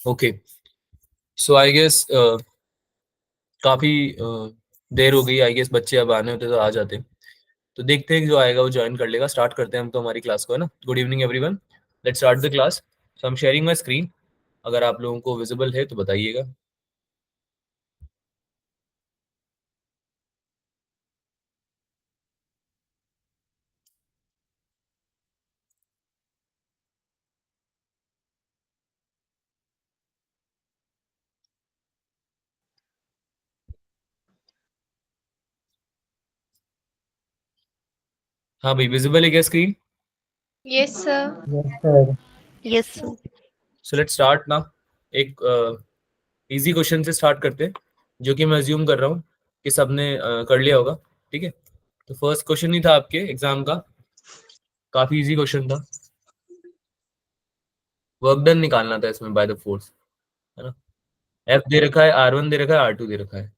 Okay, so I guess काफी देर हो गई। आई गेस बच्चे अब आने होते तो आ जाते। तो देखते हैं जो आएगा वो ज्वाइन कर लेगा। स्टार्ट करते हैं हम तो हमारी क्लास को, है ना। Good evening everyone, let's start the class. So I am sharing my screen. अगर आप लोगों को विजिबल है तो बताइएगा। हाँ भाई, विजिबल है क्या screen? Yes, sir. Yes, sir. Yes, sir. So let's start ना। एक इजी क्वेश्चन से स्टार्ट करते हैं, जो कि मैं अज्यूम कर रहा हूँ कि सबने कर लिया होगा। ठीक है, तो फर्स्ट क्वेश्चन ही था आपके एग्जाम का, काफी इजी क्वेश्चन था। वर्क डन निकालना था इसमें बाय द फोर्स, है ना। एफ दे रखा है, R1 दे रखा है, R2 दे रखा है।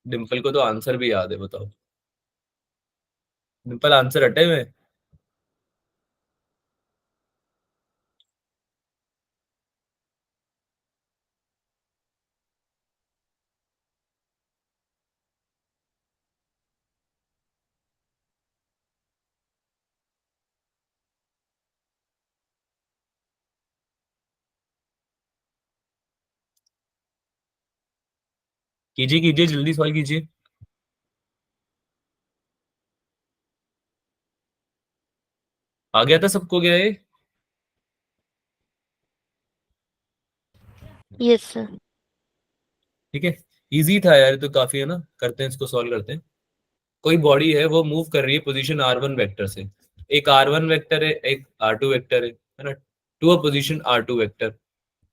डिम्पल को तो आंसर भी याद है, बताओ। डिम्पल आंसर हटे हुए हैं? कीजिए कीजिए, जल्दी सॉल्व कीजिए। आ गया था सबको, गया ये? Yes, sir. ठीक है, इजी था यार, ये तो काफी है ना। करते हैं इसको, सॉल्व करते हैं। कोई बॉडी है, वो मूव कर रही है पोजीशन R1 वेक्टर से। एक R1 वेक्टर है, एक R2 वेक्टर है ना। To a position R2 vector.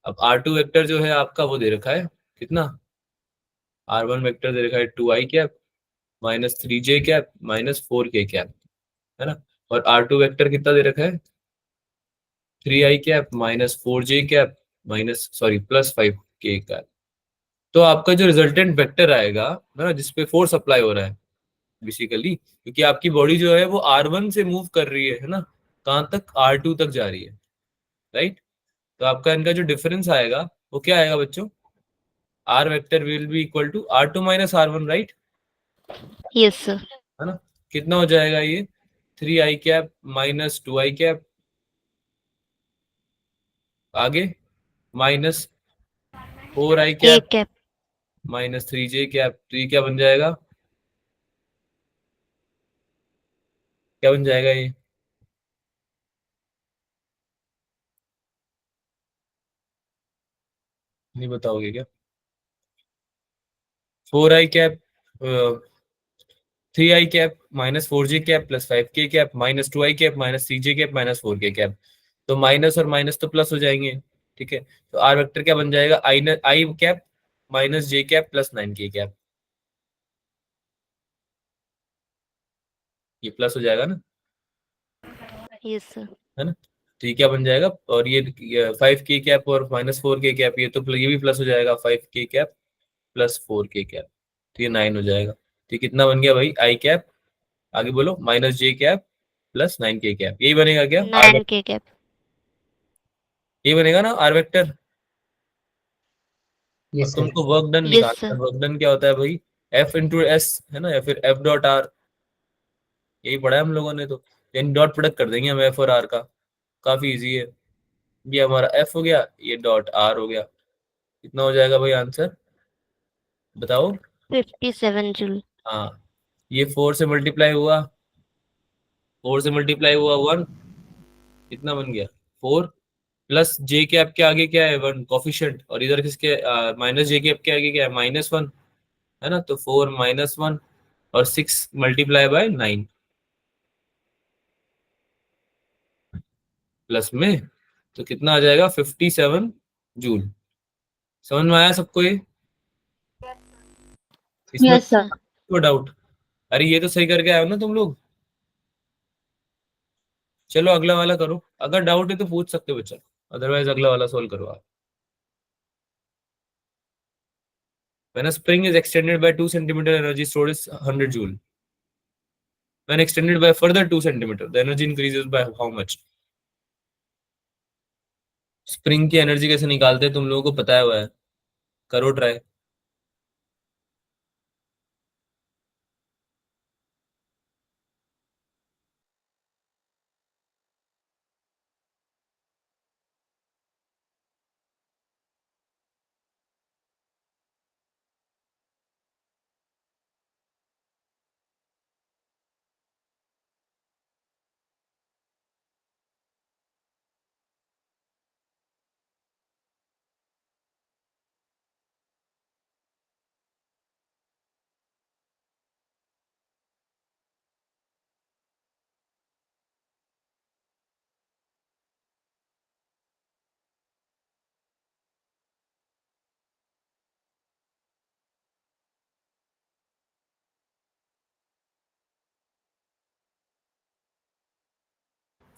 अब R2 वेक्टर जो है आपका, वो दे रखा है कितना। R1 वेक्टर दे रखा है 2i cap minus 3j cap minus 4k cap, है ना। और R2 वेक्टर कितना दे रखा है, 3i cap minus 4j cap minus sorry plus 5k cap. तो आपका जो रिजल्टेंट वेक्टर आएगा, है ना, जिसपे फोर्स अप्लाई हो रहा है बेसिकली, क्योंकि आपकी बॉडी जो है वो R1 से मूव कर रही है ना, कहाँ तक, R2 तक जा रही है, राइट। तो आपका इनका जो डिफरेंस आएगा वो क्या आएगा बच्चों, R vector will be equal to R2 minus R1, right, Yes, sir. है ना। कितना हो जाएगा ये, 3i cap minus 2i cap, आगे minus 4i cap A cap. Minus 3j cap. तो ये क्या बन जाएगा, क्या बन जाएगा ये? नहीं बताओगे क्या? 4i cap, 3i cap minus 4j cap plus 5k cap minus 2i cap minus 3j cap minus 4k cap. तो माइनस और माइनस तो प्लस हो जाएंगे। ठीक है, तो आर वेक्टर क्या बन जाएगा, I cap minus j cap plus 9k cap. ये प्लस हो जाएगा ना, Yes, sir. है ना। तो ये क्या बन जाएगा, और ये 5k कैप और माइनस 4k कैप, ये तो ये भी प्लस हो जाएगा, 5k cap plus 4k cap. तो ये 9 हो जाएगा। तो ये कितना बन गया भाई, आई कैप, आगे बोलो, minus j cap plus 9k cap. यही बनेगा क्या आर, 9K cap. यही बनेगा ना आर वेक्टर। अब Yes, sir. तुमको वर्क डन Yes, निकालना sir. है। वर्क डन क्या होता है भाई, F × S, है ना, या फिर F.R। यही पढ़ा है हम लोगों ने। तो इन डॉट प्रोडक्ट कर देंगे हम F और R का, काफी इजी है। ये हमारा F हो गया, ये डॉट R हो गया। कितना हो जाएगा भाई आंसर, बताओ। 57 joule. हाँ, ये 4 से मल्टीप्लाई हुआ, 4 से मल्टीप्लाई हुआ 1, कितना बन गया 4, प्लस j कैप के आगे क्या है 1 कॉफिशिएंट, और इधर किसके माइनस j कैप के आगे क्या है -1, है ना। तो 4 -1 और 6 मल्टीप्लाई बाय 9 प्लस में, तो कितना आ जाएगा 57 जूल। समझ में आया सबको ये? इसमें Yes, Yes, sir. sir. कोई डाउट? अरे ये तो सही करके आए हो ना तुम लोग। चलो अगला वाला करो, अगर डाउट है तो पूछ सकते हो बच्चा, अदरवाइज अगला वाला सोल्व करो आप। When a spring is extended by 2 centimeter, energy stored is 100 joule. When extended by further 2 centimeter, the energy increases by how much? Spring की एनर्जी कैसे निकालते हैं तुम लोगों को पता हुआ है, करो ट्राई।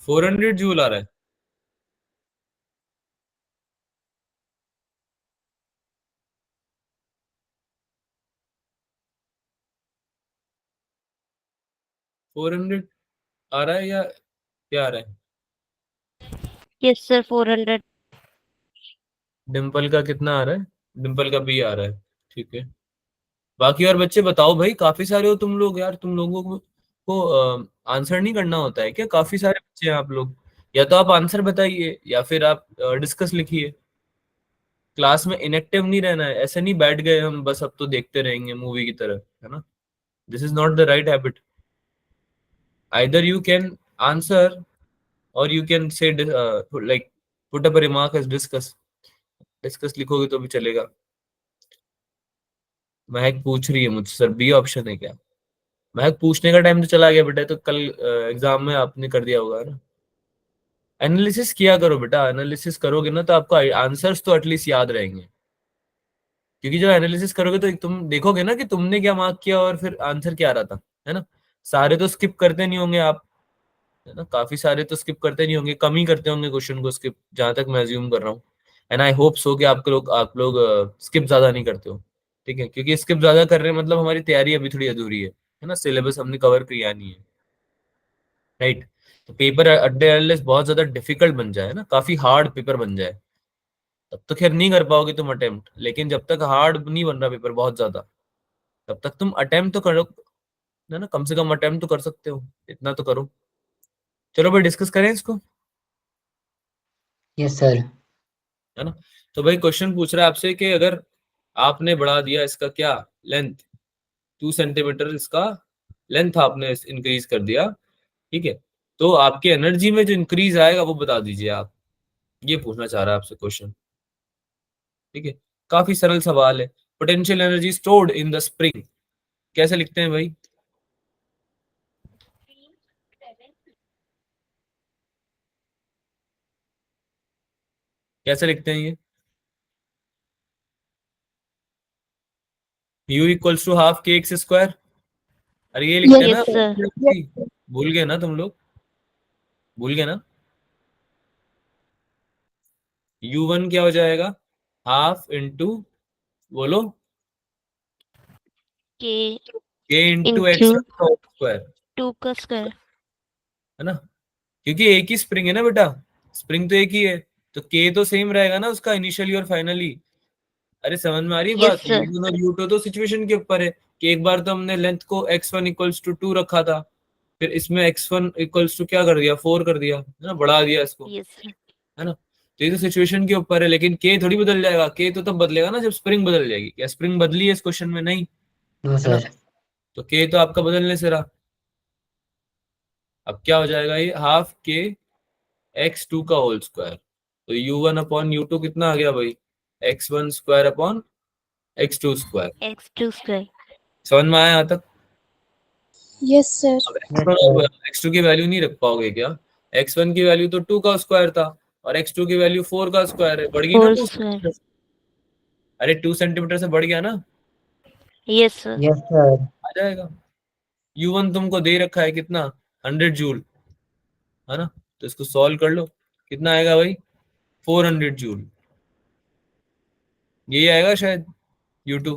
फोर हंड्रेड जूल आ रहा है। फोर हंड्रेड आ रहा है या क्या आ रहा है? Yes, sir. 400. डिम्पल का कितना आ रहा है? डिम्पल का भी आ रहा है, ठीक है। बाकी और बच्चे बताओ भाई, काफी सारे हो तुम लोग यार, तुम लोगों को आंसर नहीं करना होता है क्या? काफी सारे बच्चे हैं आप लोग। या तो आप आंसर बताइए या फिर आप डिस्कस लिखिए। क्लास में इनएक्टिव नहीं रहना है, ऐसे नहीं बैठ गए हम बस अब तो देखते रहेंगे मूवी की तरह, है ना? This is not the right habit. Either you can answer or you can say like put up a remark as discuss. Discuss लिखोगे तो भी चलेगा। महक पूछ रही है मुझसे, सर बी ऑप्शन है क्या? महक पूछने का टाइम तो चला गया बेटा, तो कल एग्जाम में आपने कर दिया होगा ना। एनालिसिस किया करो बेटा, एनालिसिस करोगे ना तो आपको आंसर्स तो एटलीस्ट याद रहेंगे। क्योंकि जब एनालिसिस करोगे तो तुम देखोगे ना कि तुमने क्या मार्क किया और फिर आंसर क्या आ रहा था, है ना? सारे तो स्किप करते नहीं होंगे आप, है ना? काफी सारे तो स्किप करते नहीं होंगे, कम ही करते होंगे क्वेश्चन को स्किप, जहां तक मैं अज्यूम कर रहा हूँ। एंड आई होप सो कि आप लोग स्किप ज्यादा नहीं करते हो। ठीक है, क्योंकि स्किप ज्यादा कर रहे हैं मतलब हमारी तैयारी अभी थोड़ी अधूरी है ना? सिलेबस हमने कवर किया नहीं है, राइट? तो पेपर अड्डे एनालिस्ट बहुत ज्यादा डिफिकल्ट बन जाए ना, काफी हार्ड पेपर बन जाए, तब तो खैर नहीं कर पाओगे तुम अटेम्प्ट। लेकिन जब तक हार्ड नहीं बन रहा पेपर बहुत ज्यादा, तब तक तुम अटेम्प्ट तो करो, है ना? कम से कम अटेम्प्ट तो कर सकते हो, इतना तो करो। चलो भाई डिस्कस करें इसको, यस सर। है ना? तो भाई क्वेश्चन पूछ रहा है आपसे कि अगर आपने बढ़ा दिया इसका क्या लेंथ, 2 सेंटीमीटर इसका लेंथ आपने इंक्रीज कर दिया, ठीक है, तो आपकी एनर्जी में जो इंक्रीज आएगा वो बता दीजिए आप। ये पूछना चाह रहा है आपसे क्वेश्चन, ठीक है। काफी सरल सवाल है। Potential energy stored in the spring कैसे लिखते हैं भाई? कैसे लिखते हैं ये? U इक्वल्स टू हाफ के एक्स स्क्वायर। अरे ये लिखते हैं ना? Yes, sir. भूल गए ना तुम लोग? भूल गए ना? U1 क्या हो जाएगा? हाफ इंटू, बोलो, K के इंटू एक्स into स्क्वायर, 2 का square. है ना? क्योंकि एक ही स्प्रिंग है ना बेटा, स्प्रिंग तो एक ही है, तो के तो सेम रहेगा ना उसका, इनिशियली और फाइनली। अरे समझ में आ रही है Yes, बात? sir. U1 और U2 तो सिचुएशन के ऊपर है कि एक बार तो हमने लेंथ को x1 इक्वल्स टू 2 रखा था, फिर इसमें x1 इक्वल्स टू क्या कर दिया, 4 कर दिया, है ना? बढ़ा दिया इसको, Yes, sir. है ना? तो ये तो सिचुएशन के ऊपर है, लेकिन के थोड़ी बदल जाएगा। के तो तब बदलेगा ना जब स्प्रिंग बदल जाएगी। क्या स्प्रिंग बदली है इस क्वेश्चन में? नहीं, नो है ना? सर। तो के तो आपका बदलने से रहा। अब क्या हो जाएगा ये? हाफ के x2 का होल स्क्वायर। तो U1 अपॉन U2 कितना आ गया भाई? x1 square upon x2 square. X2 square. समझ में आया यहाँ तक? Yes, sir. अब यस सर। x2 की वैल्यू नहीं रख पाओगे क्या? x1 की वैल्यू तो 2 का स्क्वायर था और x2 की वैल्यू 4 का स्क्वायर है, बढ़ गई ना 4 2 square. सेंटीमीटर। अरे 2 सेंटीमीटर से बढ़ गया ना, Yes, sir. Yes sir. आ जाएगा। U1 तुमको दे रखा है कितना? 100 जूल, है ना? तो इसको सॉल्व कर लो, कितना आएगा भाई? 400 जूल। यही आएगा शायद U2।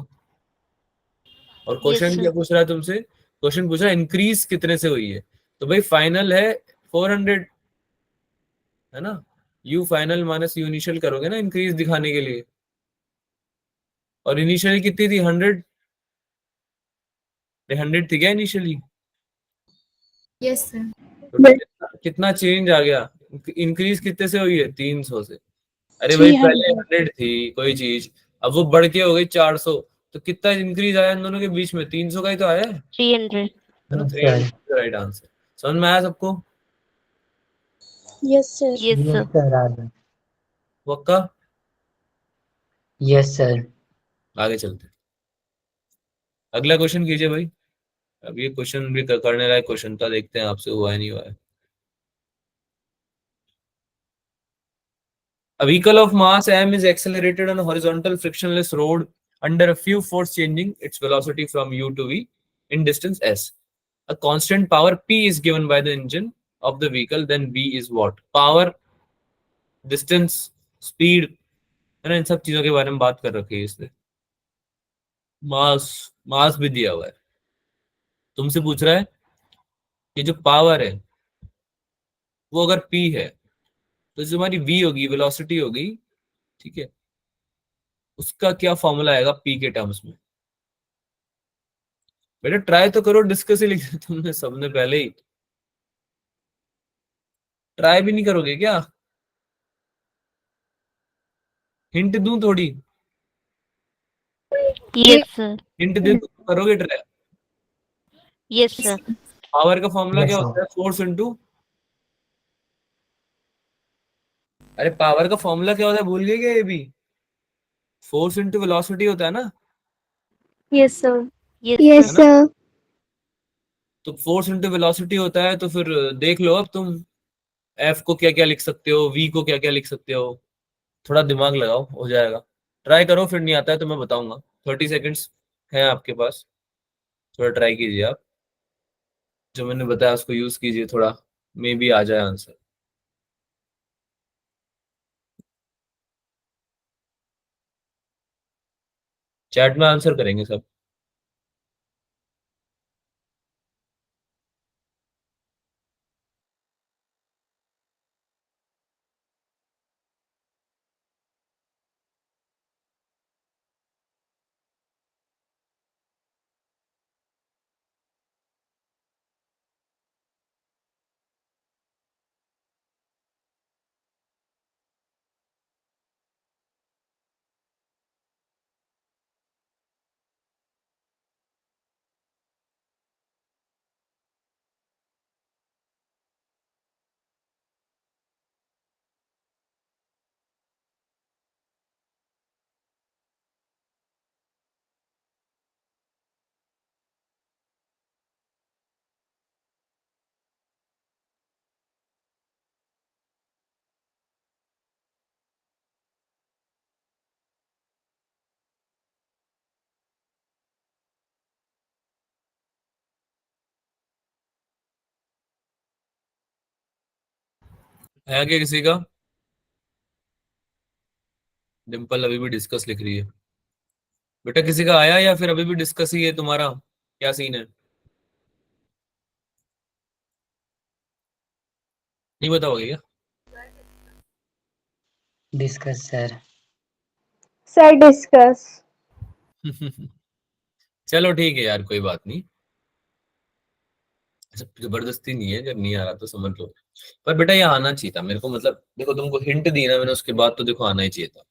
और Yes, क्वेश्चन क्या sir. पूछ रहा है तुमसे? क्वेश्चन पूछ रहा है इंक्रीज कितने से हुई है, तो भाई फाइनल है 400, है ना? You final minus you initial करोगे ना इंक्रीज दिखाने के लिए, और इनिशियली कितनी थी 100, 100 थी क्या इनिशियली? Yes sir. तो कितना चेंज आ गया, इंक्रीज कितने से हुई है 300 से। अरे भाई पहले 300. 100 थी कोई चीज, अब वो बढ़ के हो गई 400, तो कितना इंक्रीज आया इन दोनों के बीच में? 300 का ही तो आया है 300. ना? Yes, sir. Right answer. समझ में आया सबको? Yes, sir. Yes, Yes, sir. sir. Arvind. वक्का Yes, sir. आगे चलते हैं। अगला क्वेश्चन कीजिए भाई। अब ये क्वेश्चन भी करने लायक क्वेश्चन था, देखते हैं आपसे हुआ है नहीं हुआ है। A vehicle of mass m is accelerated on a horizontal frictionless road under a few force changing its velocity from u to v in distance s. A constant power p is given by the engine of the vehicle, then v is what? Power, distance, speed, है ना? इन सब चीजों के बारे में बात कर रखी है इसने। मास, मास भी दिया हुआ है। तुमसे पूछ रहा है कि जो पावर है वो अगर p है तो जो हमारी v होगी, वेलोसिटी होगी, ठीक है, उसका क्या फॉर्मूला आएगा p के टर्म्स में? बेटा ट्राई तो करो, डिस्कस ही लिख दिया तुमने सबने पहले ही। ट्राई भी नहीं करोगे क्या? हिंट दूं थोड़ी? Yes, sir. हिंट दे तो करोगे ट्राई? Yes, sir. पावर का फॉर्मूला Yes, क्या sir. होता है? फोर्स इनटू, अरे पावर का फॉर्मूला क्या होता है, भूल गए क्या ये भी? फोर्स इनटू वेलोसिटी होता है ना, Yes, sir. Yes, Yes, है sir. ना? sir. तो फोर्स इनटू वेलोसिटी होता है, तो फिर देख लो अब तुम एफ को क्या क्या लिख सकते हो, वी को क्या क्या लिख सकते हो। थोड़ा दिमाग लगाओ, हो जाएगा। ट्राई करो, फिर नहीं आता है तो मैं बताऊंगा। 30 सेकेंड्स है आपके पास, थोड़ा ट्राई कीजिए आप, जो मैंने बताया उसको यूज कीजिए, थोड़ा मे बी आ जाए आंसर। चैट में आंसर करेंगे सब। है क्या किसी का? डिम्पल अभी भी डिस्कस लिख रही है। बेटा किसी का आया या फिर अभी भी डिस्कस ही है तुम्हारा? क्या सीन है? नहीं बताओगे क्या? Discuss, sir. Sir, discuss. चलो ठीक है यार, कोई बात नहीं। ऐसा जबरदस्ती नहीं है, जब नहीं आ रहा तो समझ लो। पर बेटा ये आना चाहिए था मेरे को, मतलब देखो तुमको हिंट दी ना मैंने, उसके बाद तो देखो आना ही चाहिए था।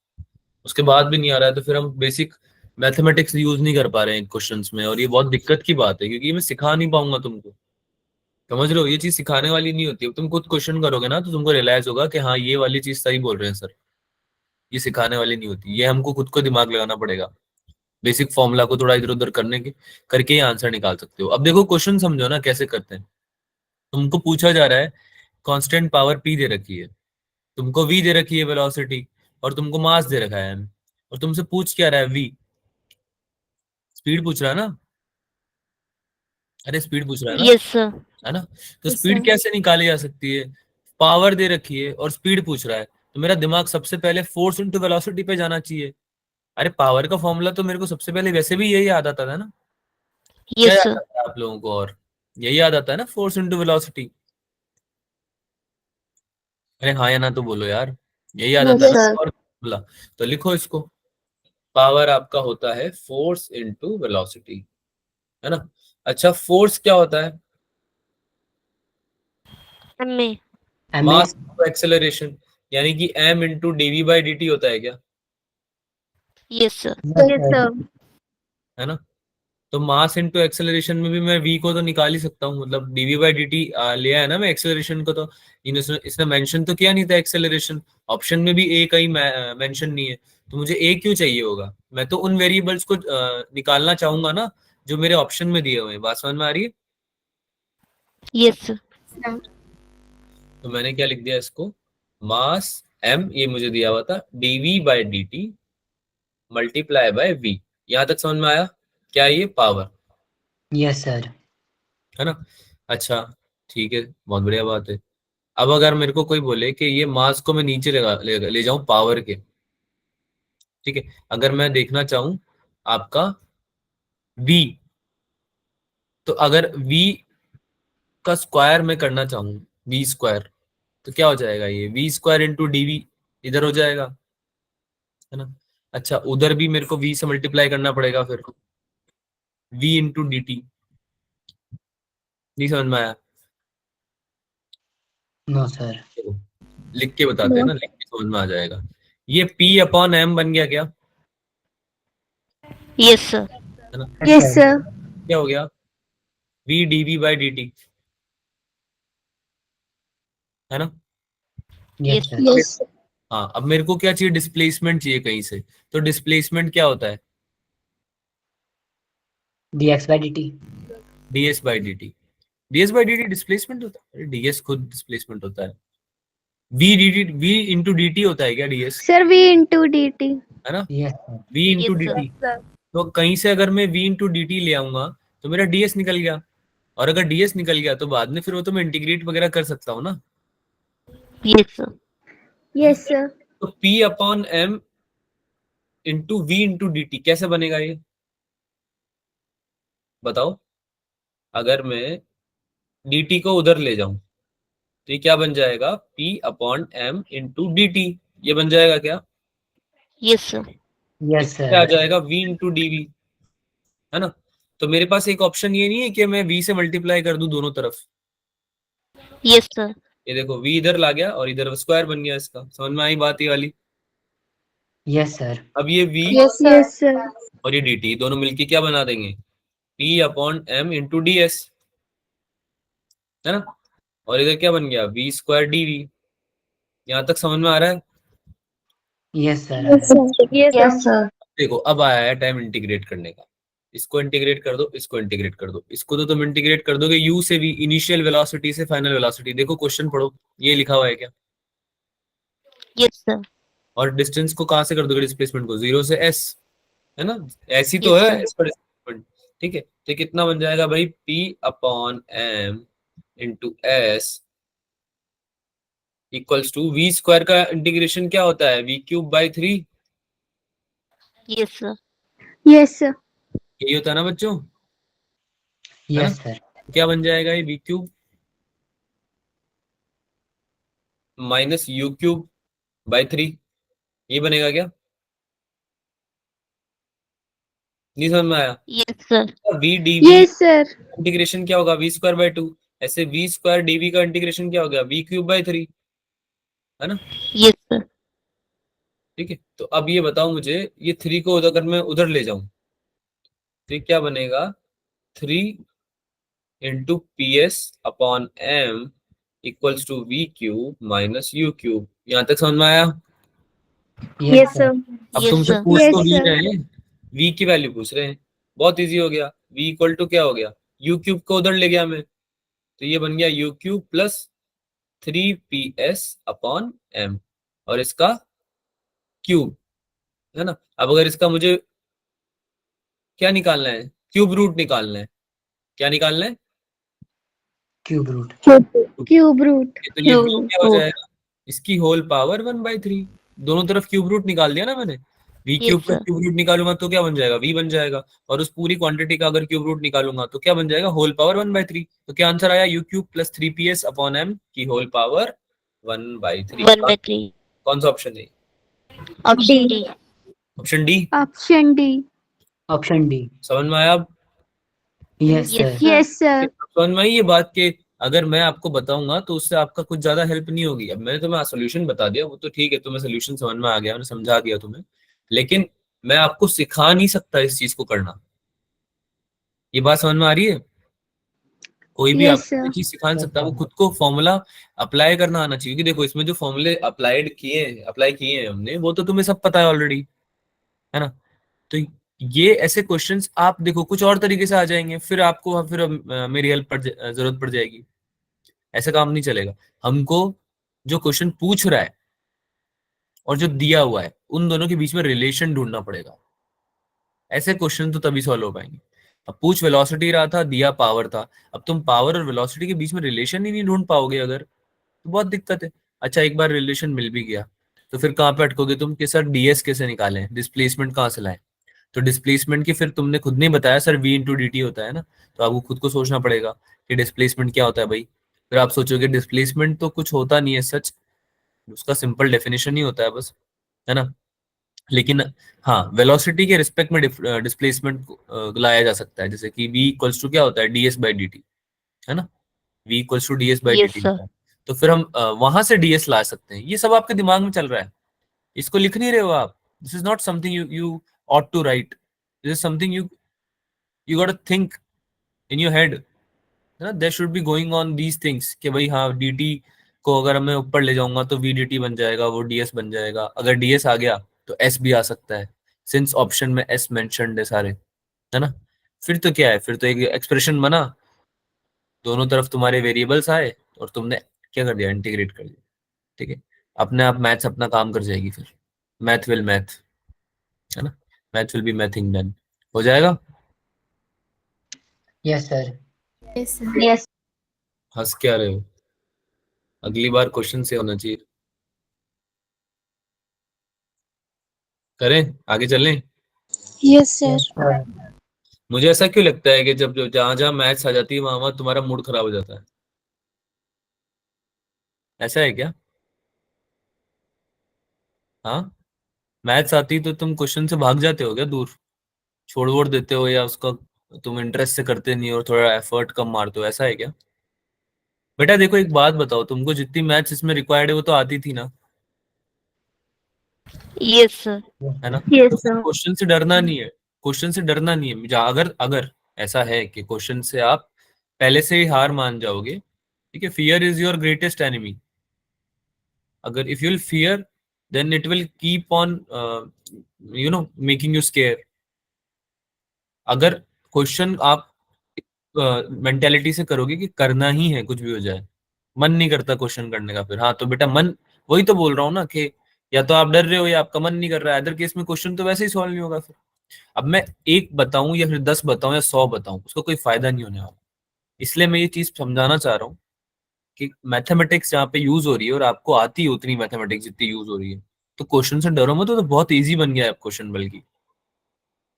उसके बाद भी नहीं आ रहा है तो फिर हम बेसिक मैथमेटिक्स यूज नहीं कर पा रहे हैं क्वेश्चंस में, और ये बहुत दिक्कत की बात है, क्योंकि ये मैं सिखा नहीं पाऊंगा तुमको। समझ रहे हो? ये चीज सिखाने वाली नहीं होती है। तुम खुद क्वेश्चन करोगे ना तो तुमको रियलाइज होगा कि हाँ ये वाली चीज सही बोल रहे हैं सर। ये सिखाने वाली नहीं होती, ये हमको खुद को दिमाग लगाना पड़ेगा। बेसिक फॉर्मूला को थोड़ा इधर उधर करके ही आंसर निकाल सकते हो। अब देखो क्वेश्चन समझो ना कैसे करते हैं। तुमको पूछा जा रहा है कांस्टेंट पावर पी दे रखी है, तुमको वी दे रखी है वेलोसिटी, और तुमको मास दे रखा है एम, और तुमसे पूछ क्या रहा है? वी, स्पीड पूछ रहा है ना? अरे स्पीड पूछ रहा है ना, Yes, sir. है ना? तो Yes, स्पीड sir. कैसे निकाली जा सकती है? पावर दे रखी है और स्पीड पूछ रहा है, तो मेरा दिमाग सबसे पहले फोर्स इनटू वेलोसिटी पे जाना चाहिए। अरे पावर का फॉर्मूला तो मेरे को सबसे पहले वैसे भी यही याद आता था ना। क्या Yes, याद sir. आता है आप लोगों को? और यही याद आता है ना, फोर्स इनटू वेलोसिटी। अरे हाँ या ना तो बोलो यार। यही आ Yes, जाता है ना sir. फॉर्मूला। तो लिखो इसको, पावर आपका होता है फोर्स इनटू वेलोसिटी, है ना। अच्छा, फोर्स क्या होता है? MA. मास इनटू एक्सेलरेशन, यानी कि m into d v by d t होता है क्या? Yes, sir. Yes, sir. है ना। तो मास इनटू एक्सेलरेशन में भी मैं v को तो निकाल ही सकता हूँ, मतलब dv बाई dt लिया है ना मैं एक्सेलरेशन को, तो इसने मेंशन तो किया नहीं था एक्सेलरेशन, ऑप्शन में भी a कहीं मेंशन नहीं है, तो मुझे a क्यों चाहिए होगा? मैं तो उन वेरिएबल्स को निकालना चाहूंगा ना जो मेरे ऑप्शन में दिए हुए हैं। बात समझ में आ रही है? Yes, sir. Sir. तो मैंने क्या लिख दिया इसको, मास m ये मुझे दिया हुआ था, dv by dt multiply by v। यहां तक समझ में आया? क्या ये पावर? Yes sir. है ना। अच्छा ठीक है, बहुत बढ़िया बात है। अब अगर मेरे को कोई बोले कि ये मास को मैं नीचे ले जाऊं पावर के, ठीक है, अगर मैं देखना चाहूं आपका v, तो अगर v का स्क्वायर मैं करना चाहूं, v स्क्वायर, तो क्या हो जाएगा? ये v स्क्वायर इंटू डीवी इधर हो जाएगा, है ना। अच्छा, उधर भी मेरे को v से मल्टीप्लाई करना पड़ेगा फिर, v इंटू डी टी। नहीं समझ में आया? No sir. देखो, लिख के बताते हैं ना, लिख के समझ में आ जाएगा। ये p अपॉन m बन गया क्या? Yes, sir. है ना। Yes, sir. क्या हो गया? v dv बाई dt, है ना। Yes Yes. सर। Yes. हाँ, अब मेरे को क्या चाहिए? डिस्प्लेसमेंट चाहिए कहीं से। तो डिस्प्लेसमेंट क्या होता है? dx by dt। ds by dt। ds by dt displacement होता है? अरे ds खुद डिस्प्लेसमेंट होता है। v dt, v into dt होता है क्या ds? Sir, V into DT. है ना, yes sir. v into Yes, sir. dt। तो कहीं से अगर मैं v इंटू dt ले आऊंगा तो मेरा ds निकल गया, और अगर ds निकल गया तो बाद में फिर वो तो मैं इंटीग्रेट वगैरह कर सकता हूँ ना। Yes, sir. Yes, sir. तो p upon m into v into dt कैसे बनेगा ये बताओ? अगर मैं dt को उधर ले जाऊं तो ये क्या बन जाएगा? p upon m into D T, ये बन जाएगा क्या? Yes, sir. यस क्या आ सर। जाएगा? v इंटू डीवी, है ना। तो मेरे पास एक ऑप्शन ये नहीं है कि मैं v से मल्टीप्लाई कर दूं दोनों तरफ। Yes, sir. ये देखो, v इधर ला गया और इधर स्क्वायर बन गया, इसका समझ में आई बात ये वाली? Yes sir. अब ये v Yes, sir. Yes, sir. और ये dt दोनों मिलके क्या बना देंगे? p upon m into d s, है ना। और इधर क्या बन गया? v square d v. यहां तक समझ में आ रहा है? Yes sir. Yes, sir. Yes, sir. देखो, अब आया है टाइम इंटीग्रेट करने का। इसको इंटीग्रेट कर दो, इसको इंटीग्रेट कर दो, इसको तो तुम इंटीग्रेट कर दोगे u से v, इनिशियल वेलोसिटी से फाइनल वेलोसिटी। देखो क्वेश्चन पढ़ो, ये लिखा हुआ है क्या? Yes, sir. और डिस्टेंस को कहां से कर दोगे? डिस्प्लेसमेंट को 0 से s, है ना। ऐसी तो Yes, है sir. इस पर डिस्प्लेसमेंट, ठीक है। तो कितना बन जाएगा भाई? p upon m into s equals to v square का इंटीग्रेशन क्या होता है? v cube by 3, Yes, sir. Yes, sir. यही होता है ना बच्चों, है ना। Yes sir. क्या बन जाएगा ये? v cube minus u cube by 3, ये बनेगा क्या? नहीं समझ में आया? Yes, sir. v dv Yes, sir. Integration क्या होगा? v square by 2। ऐसे v स्क्वायर dv का इंटीग्रेशन क्या हो गया? v क्यूब बाई 3, है ना। Yes, sir. ठीक है, तो अब ये बताओ मुझे, ये 3 को अगर मैं उधर ले जाऊं तो ये क्या बनेगा? 3 into p s upon m equals to v cube minus u cube. यहां तक समझ में आया? Yes, sir. अब Yes, तुमसे sir. पूछ Yes, तो भी sir. रहे हैं, v की वैल्यू पूछ रहे हैं, बहुत इजी हो गया। v इक्वल टू क्या हो गया? u क्यूब को उधर ले गया मैं, तो ये बन गया u cube plus 3ps upon m, और इसका क्यूब, है ना। अब अगर इसका मुझे क्या निकालना है? क्यूब रूट निकालना है। क्या निकालना है? Cube root. Cube root. तो ये v Cube क्या हो root. जाएगा? इसकी होल पावर 1/3। दोनों तरफ क्यूब रूट निकाल दिया ना मैंने। v Yes, क्यूब का sir. क्यूब रूट निकालूंगा तो क्या बन जाएगा? v बन जाएगा। और उस पूरी क्वांटिटी का अगर क्यूब रूट निकालूंगा तो क्या बन जाएगा? Whole power 1/3। तो क्या आंसर आया? u cube plus 3ps upon m की होल पावर 1/3। 1/3. कौन सा ऑप्शन है? Option D. Option D. Option D. Option D. समझ में आया अब? Yes, Yes, sir. sir. Yes, sir. समझ में आई ये बात कि अगर मैं आपको बताऊंगा तो उससे आपका कुछ ज्यादा हेल्प नहीं होगी। अब मैंने तुम्हें सोल्यूशन बता दिया, वो तो ठीक है, तुम्हें सोल्यूशन समझ में आ गया, मैंने समझा दिया तुम्हें, लेकिन मैं आपको सिखा नहीं सकता इस चीज को करना। ये बात समझ में आ रही है? कोई भी Yes, आपको sir. कोई चीज सिखा नहीं सकता, वो खुद को फॉर्मूला अप्लाई करना आना चाहिए। क्योंकि देखो इसमें जो फॉर्मूले अप्लाई किए हैं हमने, वो तो तुम्हें सब पता है ऑलरेडी, है ना? तो ये ऐसे क्वेश्चंस आप देखो कुछ और तरीके से आ जाएंगे, फिर आपको मेरी हेल्प जरूरत पड़ जाएगी। ऐसा काम नहीं चलेगा। हमको जो क्वेश्चन पूछ रहा है और जो दिया हुआ है, उन दोनों के बीच में रिलेशन ढूंढना पड़ेगा। ऐसे क्वेश्चन तो तभी सॉल्व हो पाएंगे। अब पूछ वेलोसिटी रहा था, दिया पावर था, अब तुम पावर और वेलोसिटी के बीच में रिलेशन ही नहीं ढूंढ पाओगे अगर, तो बहुत दिक्कत है। अच्छा एक बार रिलेशन मिल भी गया तो फिर कहाँ पे अटकोगे तुम कि सर डीएस कैसे निकालें, डिस्प्लेसमेंट कहाँ से लाएं? तो डिस्प्लेसमेंट की फिर तुमने खुद नहीं बताया sir v into D t होता है ना, तो आपको खुद को सोचना पड़ेगा कि डिस्प्लेसमेंट क्या होता है भाई। फिर आप सोचोगे डिस्प्लेसमेंट तो कुछ होता नहीं है सच, उसका सिंपल डेफिनेशन ही होता है बस, है ना? लेकिन हाँ वेलोसिटी के रिस्पेक्ट में डिस्प्लेसमेंट लाया जा सकता है, जैसे कि v इक्वल्स टू क्या होता है ds बाई डी टी, है ना? v equals to ds by d Yes, t sir. होता है। तो फिर हम वहां से ds ला सकते हैं। ये सब आपके दिमाग में चल रहा है, इसको लिख नहीं रहे हो आप। This is not something you ought to write, this is something you got to think in your head, है ना? There should be going on these things कि भाई हाँ dt को अगर मैं ऊपर ले जाऊंगा तो v dt बन जाएगा, वो ds बन जाएगा। अगर ds आ गया तो s भी आ सकता है, सिंस ऑप्शन में s मेंशन्ड है सारे, है ना? फिर तो क्या है, फिर तो एक एक्सप्रेशन बना, दोनों तरफ तुम्हारे वेरिएबल्स आए और तुमने क्या कर दिया, इंटीग्रेट कर दिया। ठीक है, अपने आप मैथ्स अपना काम कर जाएगी फिर, मैथ विल मैथ, है ना? Math will be mathing then. हो जाएगा? Yes, sir. Yes, sir. Yes. हंस क्या रहे हो? अगली बार क्वेश्चन से होना चाहिए। करें आगे चलें? Yes, sir. Yes, sir. मुझे ऐसा क्यों लगता है कि जब जहां जहां मैथ्स आ जाती है वहां वहां तुम्हारा मूड खराब हो जाता है? ऐसा है क्या? हाँ, मैथ्स आती तो तुम क्वेश्चन से भाग जाते हो क्या दूर, छोड़ वोड़ देते हो, या उसका तुम इंटरेस्ट से करते नहीं हो और थोड़ा एफर्ट कम मारते हो, ऐसा है क्या? बेटा देखो एक बात बताओ, तुमको जितनी मैथ्स इसमें रिक्वायर्ड है वो तो आती थी ना, Yes, sir. है ना? Yes, तो फिर sir. क्वेश्चन से डरना नहीं है, क्वेश्चन से डरना नहीं है। अगर अगर ऐसा है कि क्वेश्चन से आप पहले से ही हार मान जाओगे, ठीक है, fear is your greatest enemy. अगर if you will fear then it will keep on making you scare. अगर क्वेश्चन आप मेंटेलिटी से करोगे कि करना ही है कुछ भी हो जाए, मन नहीं करता क्वेश्चन करने का, फिर हाँ तो बेटा मन, वही तो बोल रहा हूँ ना कि या तो आप डर रहे हो या आपका मन नहीं कर रहा है, अदर केस में क्वेश्चन तो वैसे ही सॉल्व नहीं होगा फिर। अब मैं एक बताऊं या फिर 10 बताऊं या 100 बताऊं, उसका कोई फायदा नहीं होने वाला। इसलिए मैं ये चीज समझाना चाह रहा हूँ कि मैथमेटिक्स जहाँ पे यूज हो रही है और आपको आती है उतनी मैथमेटिक्स जितनी यूज हो रही है, तो क्वेश्चन से डरो मत, तो बहुत ईजी बन गया है क्वेश्चन बल्कि,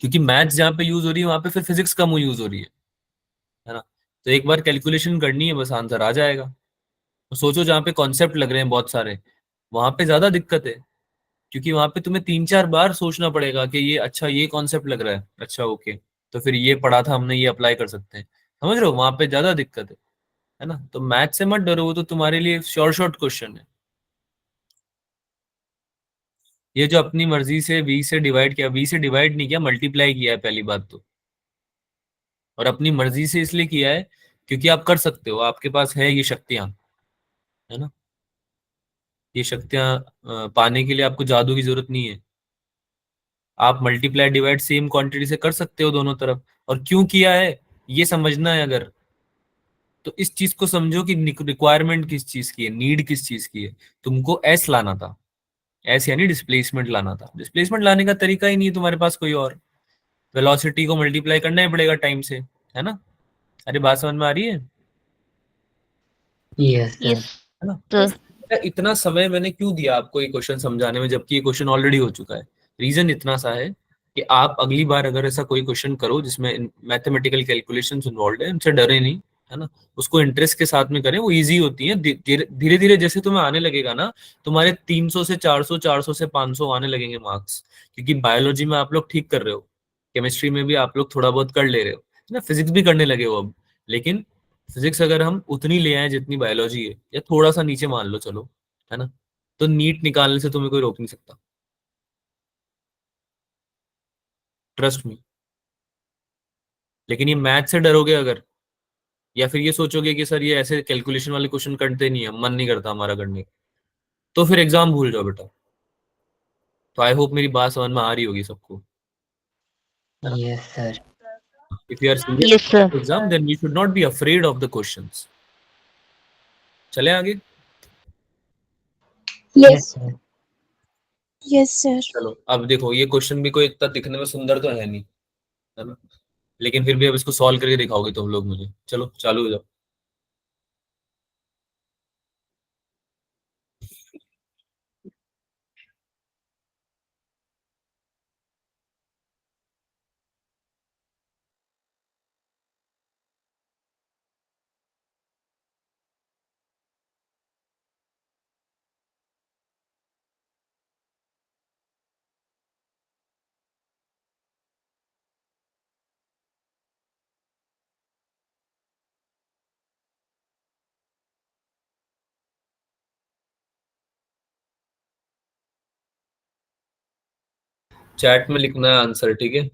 क्योंकि मैथ्स जहाँ पे यूज हो रही है वहां पे फिर फिजिक्स कम यूज हो रही है ना? तो एक बार कैलकुलेशन करनी है बस, आंसर आ जाएगा। तो सोचो जहाँ पे कॉन्सेप्ट लग रहे हैं बहुत सारे, वहां पे ज्यादा दिक्कत है, क्योंकि वहां पे तुम्हें 3-4 बार सोचना पड़ेगा कि ये अच्छा ये कॉन्सेप्ट लग रहा है, अच्छा ओके, तो फिर ये पढ़ा था हमने, ये अप्लाई कर सकते हैं। समझ रहे हो, वहां पे ज्यादा दिक्कत है ना? तो मैथ से मत डरो, वो तो तुम्हारे लिए शॉर्ट क्वेश्चन है। ये जो अपनी मर्जी से v से डिवाइड किया, v से डिवाइड नहीं किया, मल्टीप्लाई किया है पहली बात तो, और अपनी मर्जी से इसलिए किया है क्योंकि आप कर सकते हो, आपके पास है ये शक्तियां, है ना? ये शक्तियां पाने के लिए आपको जादू की जरूरत नहीं है। आप मल्टीप्लाई डिवाइड सेम क्वांटिटी से कर सकते हो दोनों तरफ, और क्यों किया है ये समझना है अगर, तो इस चीज को समझो कि रिक्वायरमेंट किस चीज की है, नीड किस चीज की है। तुमको एस लाना था, एस यानी डिस्प्लेसमेंट लाना था, डिस्प्लेसमेंट लाने का तरीका ही नहीं है तुम्हारे पास कोई और, वेलोसिटी को मल्टीप्लाई करना ही पड़ेगा टाइम से, है ना? अरे बात समझ में आ रही है? Yes, sir. Yes, है ना? sir. इतना समय मैंने क्यों दिया आपको ये क्वेश्चन समझाने में, जबकि ये क्वेश्चन ऑलरेडी हो चुका है? रीजन इतना सा है कि आप अगली बार अगर ऐसा कोई क्वेश्चन करो जिसमें मैथमेटिकल कैलकुलेशंस इन्वॉल्व है, उनसे डरे नहीं, है ना, उसको इंटरेस्ट के साथ में करें, वो इजी होती है। धीरे धीरे जैसे तुम्हें आने लगेगा ना, तुम्हारे 300 से 400, 400 से 500 आने लगेंगे मार्क्स, क्योंकि बायोलॉजी में आप लोग ठीक कर रहे हो, केमिस्ट्री में भी आप लोग थोड़ा बहुत कर ले रहे हो, है ना, फिजिक्स भी करने लगे हो अब। लेकिन फिजिक्स अगर हम उतनी ले आए जितनी बायोलॉजी है, या थोड़ा सा नीचे मान लो चलो, है ना, तो नीट निकालने से तुम्हें कोई रोक नहीं सकता, ट्रस्ट मी। लेकिन ये मैथ से डरोगे अगर, या फिर ये सोचोगे कि सर ये ऐसे कैलकुलेशन वाले क्वेश्चन करते नहीं है, मन नहीं करता हमारा करने का, तो फिर एग्जाम भूल जाओ बेटा। तो आई होप मेरी बात समझ में आ रही होगी सबको, है ना। Yes, sir. If you are serious Yes, sir. Exam, then you should not be afraid of the questions. चले आगे। Yes, Yes. sir. Yes, sir. चलो अब देखो, ये क्वेश्चन भी कोई इतना दिखने में सुंदर तो है नहीं, है ना, लेकिन फिर भी अब इसको सॉल्व करके दिखाओगे तुम लोग मुझे। चलो चालू हो जाओ। चैट में लिखना है आंसर, ठीक है।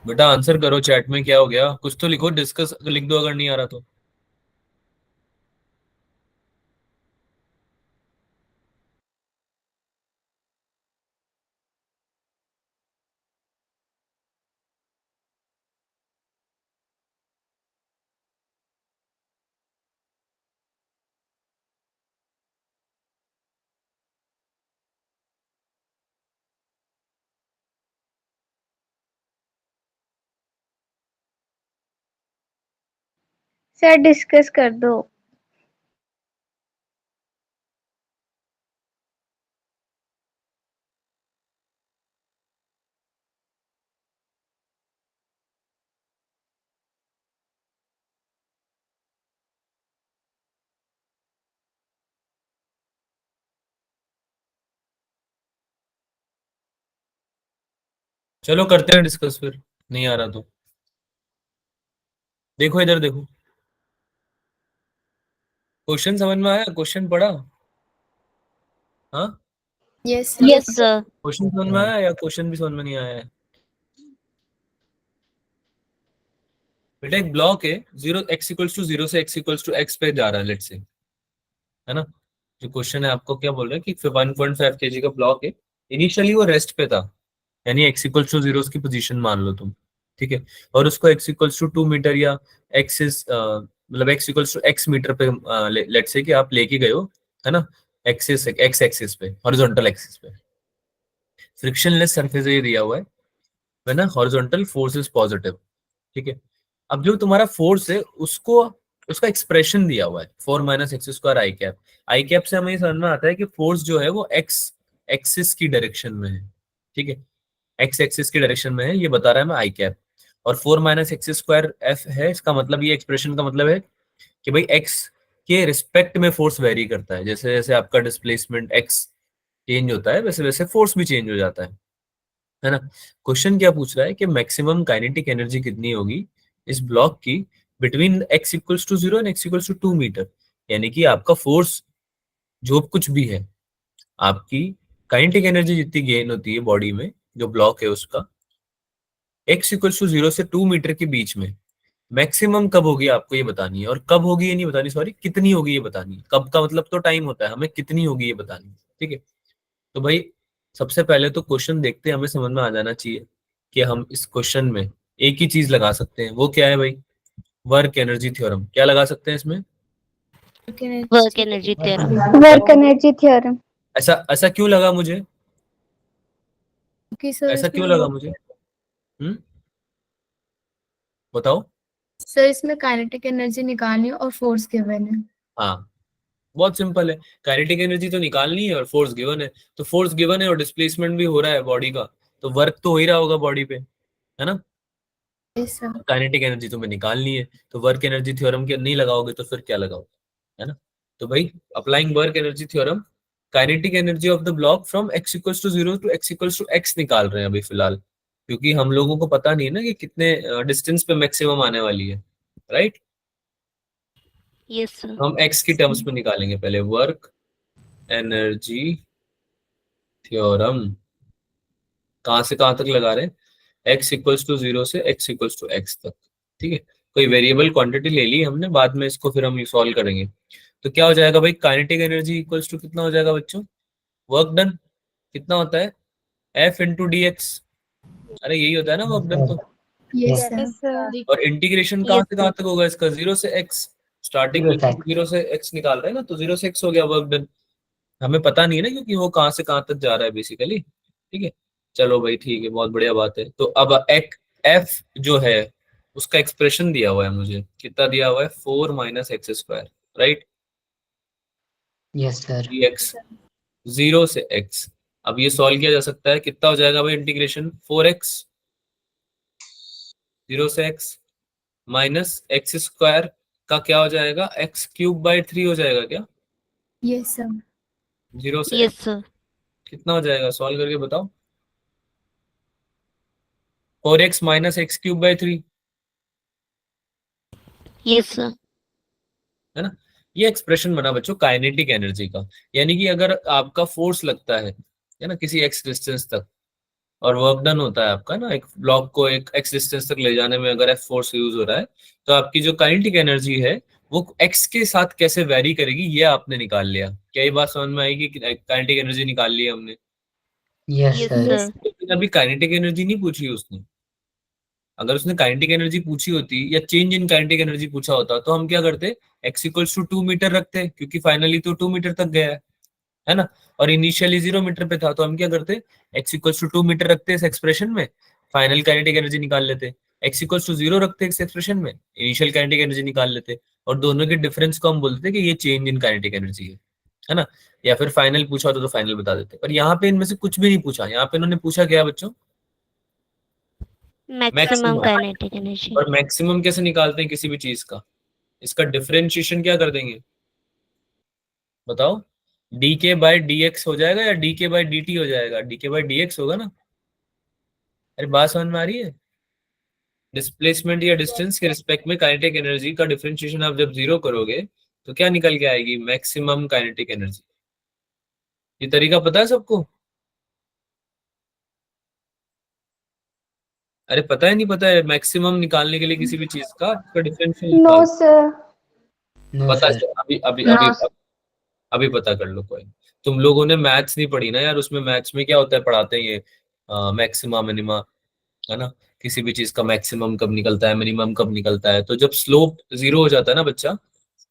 बेटा आंसर करो, चैट में क्या हो गया, कुछ तो लिखो, डिस्कस लिख दो अगर नहीं आ रहा तो। सर डिस्कस कर दो। चलो करते हैं डिस्कस फिर, नहीं आ रहा तो। देखो इधर देखो। क्वेश्चन समझ में आया? क्वेश्चन पढ़ा? हाँ, Yes, sir. Yes, sir. Question समझ में आया या क्वेश्चन भी समझ में नहीं आया है? बेटा एक ब्लॉक है, 0 से x पे जा रहा है, लेट्स से, है ना। जो क्वेश्चन है आपको क्या बोल रहा है कि 1.5 kg का ब्लॉक है, इनिशियली वो रेस्ट पे था, यानी x = 0 उसकी पोजीशन मान लो तुम, ठीक है। और उसको x = 2 मीटर या x इज मतलब x मीटर पे लेट्स से कि आप लेके गए हो, है ना, x एक्सिस पे, हॉरिजॉन्टल एक्सिस पे, फ्रिक्शनलेस सरफेस ये दिया हुआ है ना, हॉरिजॉन्टल फोर्स इज पॉजिटिव, ठीक है। अब जो तुम्हारा फोर्स है उसको, उसका एक्सप्रेशन दिया हुआ है 4 - x² आई कैप से हमें ये समझ में आता है कि फोर्स जो है वो एक्स एक्सिस की डायरेक्शन में है, ठीक है, एक्स एक्सिस की डायरेक्शन में है, ये बता रहा है मैं आई कैप। और 4 - x² है, इसका मतलब, ये एक्सप्रेशन का मतलब है कि भाई एक्स के रिस्पेक्ट में फोर्स वेरी करता है, जैसे जैसे आपका डिस्प्लेसमेंट एक्स चेंज होता है वैसे वैसे फोर्स भी चेंज हो जाता है ना। क्वेश्चन क्या पूछ रहा है कि मैक्सिमम काइनेटिक एनर्जी कितनी होगी इस ब्लॉक की between x = 0 and x = 2 metre, यानी कि आपका फोर्स जो कुछ भी है, आपकी काइनेटिक एनर्जी जितनी गेन होती है बॉडी में, जो ब्लॉक है उसका, x = 0 से 2 मीटर के बीच में मैक्सिमम कब होगी आपको ये बतानी है। और कब होगी ये नहीं बतानी, सॉरी, कितनी होगी ये बतानी है। कब का मतलब तो टाइम होता है, हमें कितनी होगी ये बतानी है, ठीक है। तो भाई सबसे पहले तो क्वेश्चन देखते हैं, हमें समझ में आ जाना चाहिए कि हम इस क्वेश्चन में एक ही चीज लगा सकते हैं, वो क्या है भाई, वर्क एनर्जी थ्योरम। क्या लगा सकते हैं इसमें? Work energy theorem. Work energy theorem. ऐसा ऐसा क्यों लगा मुझे, Okay, sir. ऐसा क्यों लगा मुझे? बताओ। सर इसमें काइनेटिक एनर्जी निकालनी है और फोर्स गिवन है। हाँ, बहुत सिंपल है, काइनेटिक एनर्जी तो निकालनी है और फोर्स गिवन है, तो फोर्स गिवन है और डिस्प्लेसमेंट भी हो रहा है बॉडी का, तो वर्क तो हो ही रहा होगा बॉडी पे, है ना। Yes, sir. काइनेटिक एनर्जी तुम्हें निकालनी है, तो वर्क एनर्जी थ्योरम के नहीं लगाओगे तो फिर क्या लगाओगे, है ना। तो भाई applying work energy theorem, kinetic energy of the block from x = 0 to x = x निकाल रहे हैं अभी फिलहाल, क्योंकि हम लोगों को पता नहीं है ना कि कितने डिस्टेंस पे मैक्सिमम आने वाली है, राइट। Yes, sir. हम x की टर्म्स में निकालेंगे पहले, वर्क एनर्जी थ्योरम कहाँ से कहाँ तक लगा रहे हैं, x = 0 से x तक, ठीक है। कोई वेरिएबल क्वांटिटी ले ली हमने, बाद में इसको फिर हम सॉल्व करेंगे। तो क्या हो जाएगा भाई, काइनेटिक एनर्जी इक्वल्स टू कितना हो जाएगा बच्चों, वर्क डन कितना होता है, F × dx, अरे यही होता है ना वर्क डन तो। Yes, sir. सर। और इंटीग्रेशन कहाँ Yes, से कहाँ sir. तक होगा इसका, 0 से x, स्टार्टिंग में 0 से x निकाल रहे हैं ना, तो 0 से x हो गया वर्क डन। हमें पता नहीं है ना क्योंकि वो कहाँ से कहाँ तक जा रहा है बेसिकली, ठीक है। चलो भाई ठीक है, बहुत बढ़िया बात है। तो अब एक एफ जो है उसका एक्सप्रेशन दिया हुआ है मुझे, कितना दिया हुआ है, 4 - x², right, Yes, sir. dx 0 से x। अब ये सॉल्व किया जा सकता है, कितना हो जाएगा भाई इंटीग्रेशन, 4x 0 से x माइनस x² का क्या हो जाएगा, x³ / 3 हो जाएगा क्या, Yes, sir. 0 से Yes, x sir. कितना हो जाएगा, सॉल्व करके बताओ। 4x minus x³ / 3, Yes, sir. है ना। ये एक्सप्रेशन बना बच्चों काइनेटिक एनर्जी का, यानी कि अगर आपका फोर्स लगता है ना, किसी एक्स डिस्टेंस तक, और वर्क डन होता है आपका ना, एक ब्लॉक को एक एक्स डिस्टेंस तक ले जाने में अगर एफ फोर्स यूज हो रहा है, तो आपकी जो काइनेटिक एनर्जी है वो एक्स के साथ कैसे वेरी करेगी, ये आपने निकाल लिया। क्या ये बात समझ में आएगी कि काइनेटिक एनर्जी निकाल ली है हमने? Yes, Yes, sir. sir. लेकिन अभी काइनेटिक एनर्जी नहीं पूछी उसने। अगर उसने काइनेटिक एनर्जी पूछी होती या चेंज इन काइनेटिक एनर्जी पूछा होता तो हम क्या करते, x = 2 मीटर रखते, क्योंकि फाइनली तो 2 मीटर तक गया है ना। और इनिशियली 0 मीटर पे था, तो हम क्या करते, x = 2 मीटर रखते इस एक्सप्रेशन में, फाइनल काइनेटिक एनर्जी निकाल लेते। x = 0 रखते इस एक्सप्रेशन में, इनिशियल काइनेटिक एनर्जी निकाल लेते, और दोनों के डिफरेंस को हम बोलते कि ये चेंज इन काइनेटिक एनर्जी है ना। या फिर फाइनल पूछा होता तो फाइनल बता देते, पर यहाँ पे इनमें से कुछ भी नहीं पूछा। यहाँ पे इन्होंने पूछा क्या बच्चों, Maximum मैक्सिमम। kinetic energy. और मैक्सिमम कैसे निकालते हैं किसी भी चीज का, इसका डिफरेंशिएशन क्या कर देंगे, बताओ, dk/dx हो जाएगा या dk/dt हो जाएगा, dk/dx होगा ना। अरे बात समझ में आ रही है, डिस्प्लेसमेंट या डिस्टेंस के रिस्पेक्ट में काइनेटिक एनर्जी का डिफरेंशिएशन आप जब 0 करोगे तो क्या निकल के आएगी? Maximum kinetic energy. ये तरीका पता है सबको? अरे पता है नहीं पता है मैक्सिमम निकालने के लिए किसी भी चीज का डिफरेंशियल नो निकाल सर। No, पता sir. चल अभी अभी No, अभी अभी पता कर लो कोई। तुम लोगों ने मैथ्स नहीं पढ़ी ना यार, उसमें मैथ्स में क्या होता है पढ़ाते हैं ये मैक्सिमा मिनिमा, है ना? किसी भी चीज का मैक्सिमम कब निकलता है, मिनिमम कब निकलता है। तो जब स्लोप 0 हो जाता है ना बच्चा,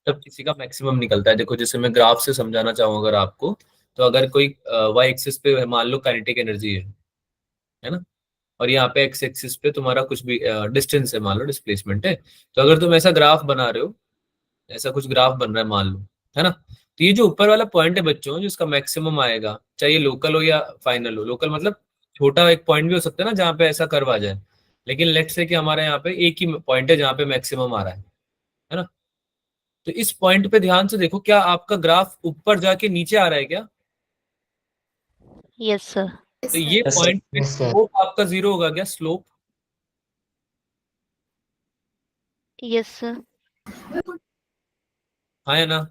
तब किसी का मैक्सिमम निकलता है। देखो जैसे मैं ग्राफ से समझाना चाहूँ अगर आपको, तो अगर कोई वाई एक्सिस पे मान लो काइनेटिक एनर्जी है ना, और यहाँ पे एक्स एक्सिस पे तुम्हारा कुछ भी डिस्टेंस है, मान लो डिस्प्लेसमेंट है। तो अगर तुम ऐसा ग्राफ बना रहे हो, ऐसा कुछ ग्राफ बन रहा है मान लो, है ना, तो ये जो ऊपर वाला पॉइंट है बच्चों जिसका मैक्सिमम आएगा, चाहे लोकल हो या फाइनल हो, लोकल मतलब छोटा एक पॉइंट भी हो सकता है ना जहाँ पे ऐसा कर्व आ जाए, लेकिन लेट से कि हमारे यहाँ पे एक ही पॉइंट है जहाँ पे मैक्सिमम आ रहा है ना। तो इस पॉइंट पे ध्यान से देखो, क्या आपका ग्राफ ऊपर जाके नीचे आ रहा है क्या? Yes, sir. तो ये Yes, sir. पॉइंट पे Yes, sir. स्लोप आपका 0 होगा क्या? Slope Yes, sir. हाँ है ना,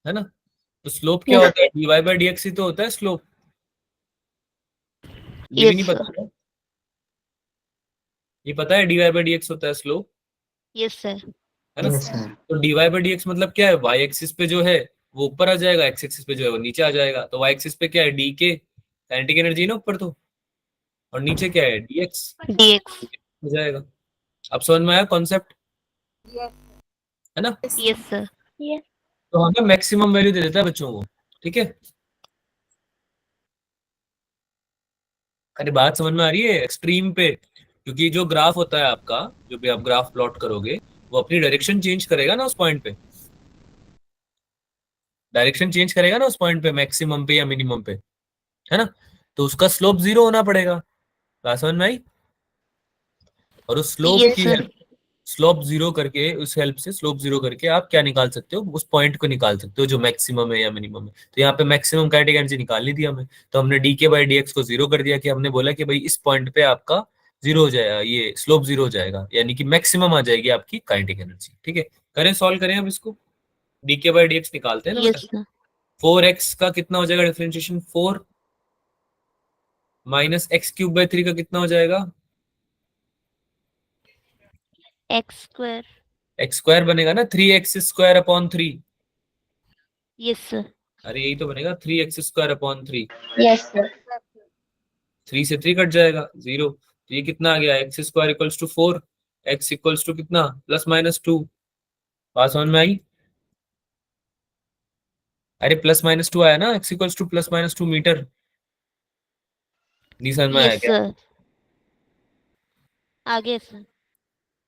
है ना? तो स्लोप क्या होता है? डीवाई बाई डी एक्स ही तो होता है स्लोप। ये भी Yes, नहीं sir. पता क्या? ये पता है डीवाई बाई डी एक्स होता है स्लोप, Yes, sir. है ना? Yes, sir. तो डीवाई बाई डी एक्स मतलब क्या है? वाई एक्सिस पे जो है वो ऊपर आ जाएगा, एक्स एक्सिस पे जो है वो नीचे आ जाएगा। तो वाई एक्सिस पे क्या है? डी के काइनेटिक एनर्जी ना ऊपर तो, और नीचे क्या है? D x DX. हो जाएगा। अब समझ में आया कॉन्सेप्ट, है ना? Yes, sir. तो हमें मैक्सिमम वैल्यू दे देता है बच्चों को, ठीक है? अरे बात समझ में आ रही है एक्सट्रीम पे? क्योंकि जो ग्राफ होता है आपका, जो भी आप ग्राफ प्लॉट करोगे, वो अपनी डायरेक्शन चेंज करेगा ना उस पॉइंट पे, डायरेक्शन चेंज करेगा ना उस पॉइंट पे, मैक्सिमम पे या मिनिमम पे, है ना? तो उसका स्लोप 0 होना पड़ेगा। बात समझ में आई? और उस स्लोप Yes, की sir. हेल्प, स्लोप 0 करके, उस हेल्प से स्लोप 0 करके आप क्या निकाल सकते हो? उस पॉइंट को निकाल सकते हो जो मैक्सिमम है या मिनिमम है। तो यहाँ पे मैक्सिमम काइनेटिक एनर्जी निकालनी थी हमें, तो हमने डी के बाई डी एक्स को 0 कर दिया, कि हमने बोला कि भाई इस पॉइंट पे आपका 0 हो जाएगा, ये स्लोप 0 हो जाएगा, यानी कि मैक्सिमम आ जाएगी आपकी काइनेटिक एनर्जी। ठीक है, करें सॉल्व करें अब इसको। डी के बाई डी एक्स निकालते हैं ना बेटा। Yes, sir. 4x का कितना हो जाएगा differentiation? 4 minus x cube by 3 का कितना हो जाएगा? X square. एक्स स्क्वायर बनेगा ना, 3x square upon 3। Yes, sir. अरे यही तो बनेगा, 3x square upon 3। Yes sir. 3 से 3 कट जाएगा, 0। तो ये कितना आ गया? X square equals to 4, x equals to कितना? +-2। बात समझ में आई? अरे +-2 आया ना, एक्स इक्वल्स टू +-2 मीटर। नहीं समझ में आया Yes, क्या? sir. आगे sir.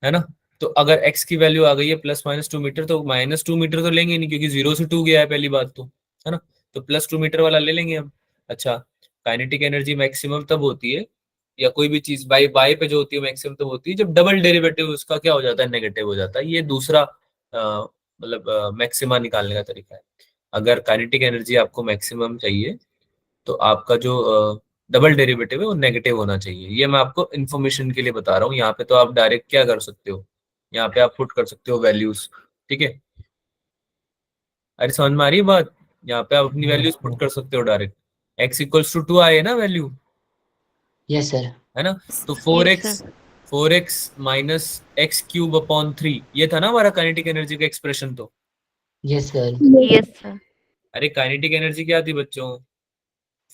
है ना? तो अगर x की वैल्यू आ गई है +-2 मीटर, तो -2 मीटर तो लेंगे नहीं, क्योंकि 0 से 2 गया है पहली बात तो, है ना? तो +2 मीटर वाला ले लेंगे हम। अच्छा, काइनेटिक एनर्जी मैक्सिमम तब होती है, या कोई भी चीज बाई बाई पे जो होती है मैक्सिमम तब होती है, जब डबल डेरिवेटिव उसका क्या हो जाता है? नेगेटिव हो जाता है। ये दूसरा मतलब मैक्सिमा निकालने का तरीका है। अगर काइनेटिक एनर्जी आपको मैक्सिमम चाहिए, तो आपका जो डबल डेरिवेटिव है वो नेगेटिव होना चाहिए। ये मैं आपको इन्फॉर्मेशन के लिए बता रहा हूँ। यहाँ पे तो आप डायरेक्ट क्या कर सकते हो, यहाँ पे आप पुट कर सकते हो वैल्यूज, ठीक है? अरे समझ में आ रही है बात? यहाँ पे आप अपनी वैल्यूज पुट कर सकते हो डायरेक्ट। x इक्वल्स टू 2 आए ना वैल्यू, Yes, sir. है ना? तो Yes, 4x sir. 4x minus x cube upon 3, ये था ना हमारा काइनेटिक एनर्जी का एक्सप्रेशन तो। Yes, sir. Yes, sir. अरे काइनेटिक एनर्जी क्या थी बच्चों?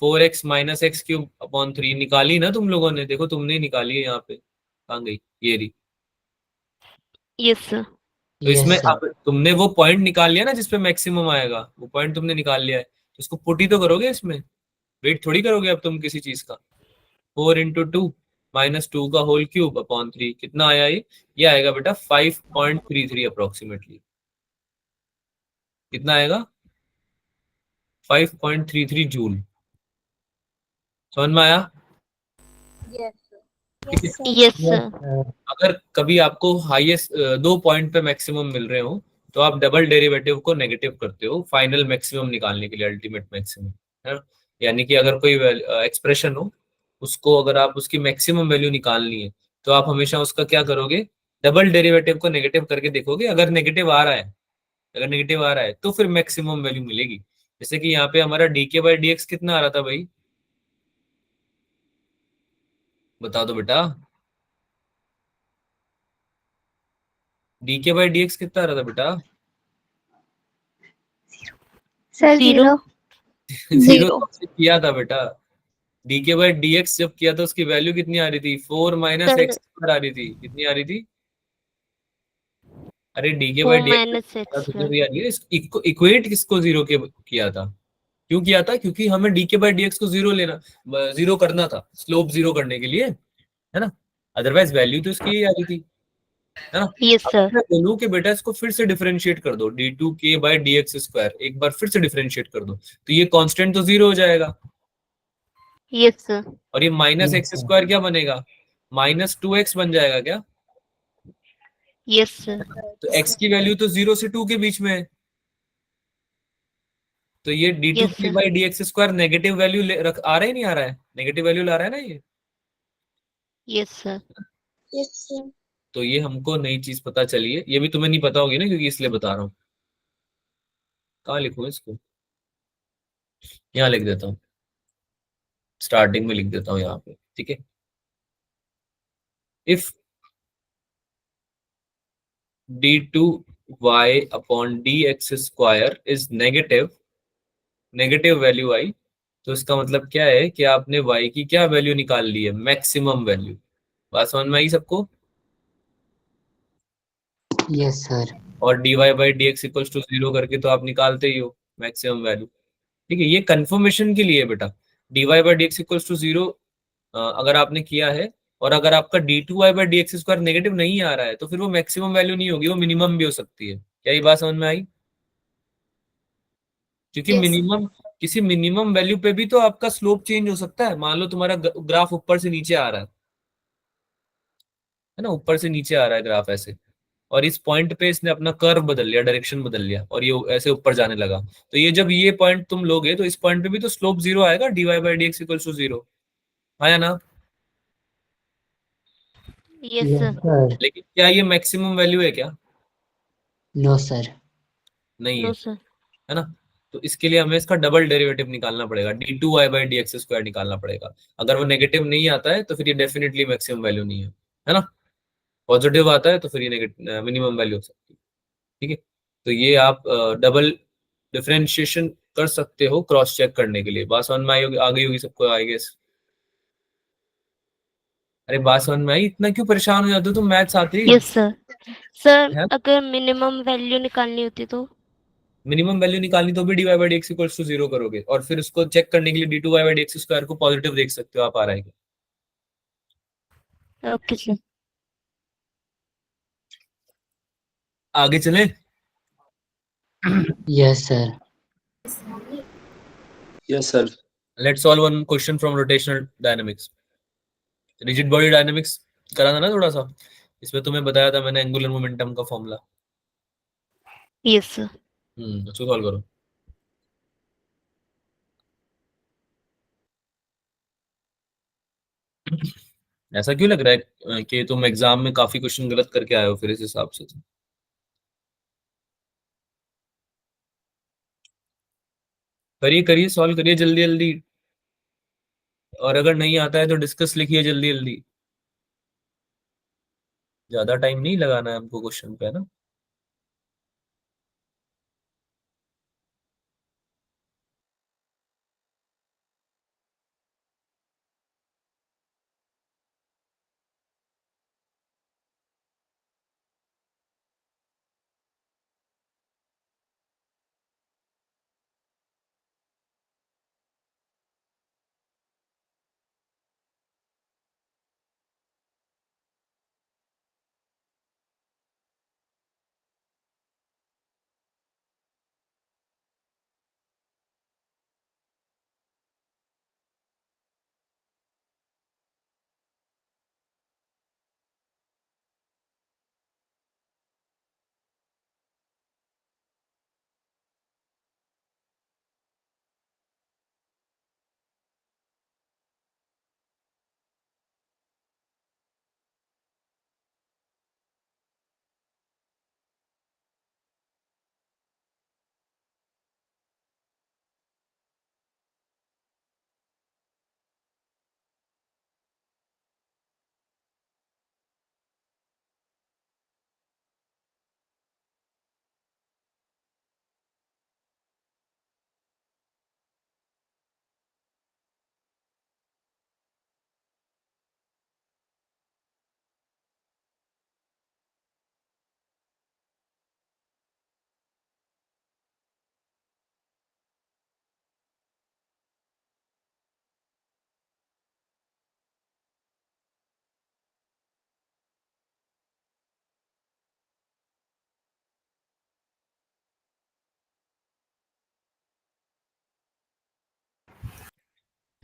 4x minus x cube upon 3 निकाली ना तुम लोगों ने? देखो तुमने ही निकाली है, यहाँ पे कहाँ गई? ये रही। Yes, sir. तो Yes, इसमें sir. अब तुमने वो पॉइंट निकाल लिया ना जिसपे मैक्सिमम आएगा, वो पॉइंट तुमने निकाल लिया है, तो इसको पुट ही तो करोगे इसमें, वेट थोड़ी करोगे अब तुम किसी चीज का। 4 × 2 -2 का होल क्यूब अपॉन 3 कितना आया? ये आएगा बेटा 5.33 अप्रोक्सीमेटली। कितना आएगा? 5.33 जूल। समझ में आया? ठीक है। Yes, Yes, sir. sir. अगर कभी आपको हाईएस्ट 2 पॉइंट पे मैक्सिमम मिल रहे हो, तो आप डबल डेरिवेटिव को नेगेटिव करते हो फाइनल मैक्सिमम निकालने के लिए, अल्टीमेट मैक्सिमम, है ना? यानी कि अगर कोई एक्सप्रेशन हो, उसको अगर आप उसकी मैक्सिमम वैल्यू निकालनी है, तो आप हमेशा उसका क्या करोगे? डबल डेरिवेटिव को नेगेटिव करके देखोगे, अगर नेगेटिव आ रहा है, अगर नेगेटिव आ रहा है तो फिर मैक्सिमम वैल्यू मिलेगी। जैसे कि यहाँ पे हमारा डीके बाई डी एक्स कितना आ रहा था भाई, बता दो बेटा, डीके बाई डी एक्स कितना आ रहा था बेटा? Sir Zero. 0. Zero Zero. तो किया था बेटा, डीके बाई डी एक्स जब किया था उसकी वैल्यू कितनी आ रही थी, 4 माइनस Sir, एक्स आ रही थी, कितनी आ रही थी? अरे dk by 4 d minus x x square. इसको इक्वेट किसको जीरो के किया था, क्यों किया था? क्योंकि हमें डीके बाई डी एक्स को जीरो लेना, जीरो करना था, स्लोप जीरो करने के लिए, है ना? अदरवाइज वैल्यू तो इसकी यही आ रही थी, है ना? Yes, अब sir. मैं बोलूं कि बेटा इसको फिर से डिफरेंशिएट कर दो, डी टू के बाई डी एक्स स्क्वायर, एक बार फिर से डिफरेंशिएट कर दो, तो ये कांस्टेंट तो जीरो हो जाएगा, Yes, sir. और ये minus Yes, x sir. Square क्या बनेगा, माइनस टू एक्स बन जाएगा क्या? Yes, sir. तो एक्स की वैल्यू तो जीरो से टू के बीच में है, तो ये डी टू Yes, के sir. By d x square negative value रख आ रहा है, नहीं आ रहा है? नेगेटिव वैल्यू ला रहा है ना ये, Yes, sir. तो ये हमको नई चीज पता चली है, ये भी तुम्हें नहीं पता होगी ना, क्योंकि इसलिए बता रहा हूँ। कहाँ लिखूं इसको, यहाँ लिख देता हूँ, स्टार्टिंग में लिख देता हूँ यहाँ पे, ठीक है। If D two Y upon D x square is negative, negative value I, तो इसका मतलब क्या है कि आपने y की क्या वैल्यू निकाल ली है, मैक्सिमम वैल्यू। बात समझ में आई सबको? Yes, sir. और dy by d x equals to zero करके तो आप निकालते ही हो मैक्सिमम वैल्यू, ठीक है। ये कंफर्मेशन के लिए है बेटा, dy by d x equals to zero अगर आपने किया है, और अगर आपका d two y by d x square negative नहीं आ रहा है, तो फिर वो मैक्सिमम वैल्यू नहीं होगी, वो मिनिमम भी हो सकती है। क्या ये बात समझ में आई? क्योंकि Yes. मिनिमम, किसी मिनिमम वैल्यू पे भी तो आपका स्लोप चेंज हो सकता है। मान लो तुम्हारा ग्राफ ऊपर से नीचे आ रहा है ना, ऊपर से नीचे आ रहा है ग्राफ ऐसे, और इस पॉइंट पे इसने अपना कर्व बदल लिया, डायरेक्शन बदल लिया, और ये ऐसे ऊपर जाने लगा, तो ये जब ये पॉइंट तुम लोगे तो इस पॉइंट पे भी तो स्लोप जीरो आएगा, d y by d x equal to zero, आया ना? Yes, Yes, sir. sir. लेकिन क्या ये मैक्सिमम वैल्यू है क्या? No, sir. नहीं है, No, sir. है ना? तो इसके लिए हमें इसका डबल डेरिवेटिव निकालना पड़ेगा, d two y by d x square निकालना पड़ेगा। अगर वो नेगेटिव नहीं आता है तो फिर ये डेफिनेटली मैक्सिमम वैल्यू नहीं है ना? पॉजिटिव आता है तो फिर ये नेगेटिव मिनिमम वैल्यू हो सकती है, ठीक है। तो ये आप डबल डिफरेंशिएशन कर सकते हो क्रॉस चेक करने के लिए। बात समझ में आई होगी, आ गई होगी सबको आई गेस? अरे बात समझ में आई? इतना क्यों परेशान हो जाते हो तुम मैथ्स आते ही Yes, sir. सर है? अगर मिनिमम वैल्यू निकालनी होती तो? मिनिमम वैल्यू निकालनी तो भी d y by d x equals to zero करोगे, और फिर उसको चेक करने के लिए d two y by d x square को पॉजिटिव देख सकते हो आप, आ रहा है क्या? Okay, sir. आगे चले। Yes, sir. Yes sir. Let's solve one question from rotational dynamics. Rigid body dynamics करा था ना थोड़ा सा, इसमें तुम्हें बताया था मैंने एंगुलर मोमेंटम का फॉर्मूला। Yes, sir. उसको सॉल्व करो। ऐसा क्यों लग रहा है कि तुम एग्जाम में काफी क्वेश्चन गलत करके आए हो फिर इस हिसाब से? करिए करिए, सॉल्व करिए जल्दी जल्दी, और अगर नहीं आता है तो डिस्कस लिखिए जल्दी जल्दी, ज्यादा टाइम नहीं लगाना है हमको क्वेश्चन पे, है ना?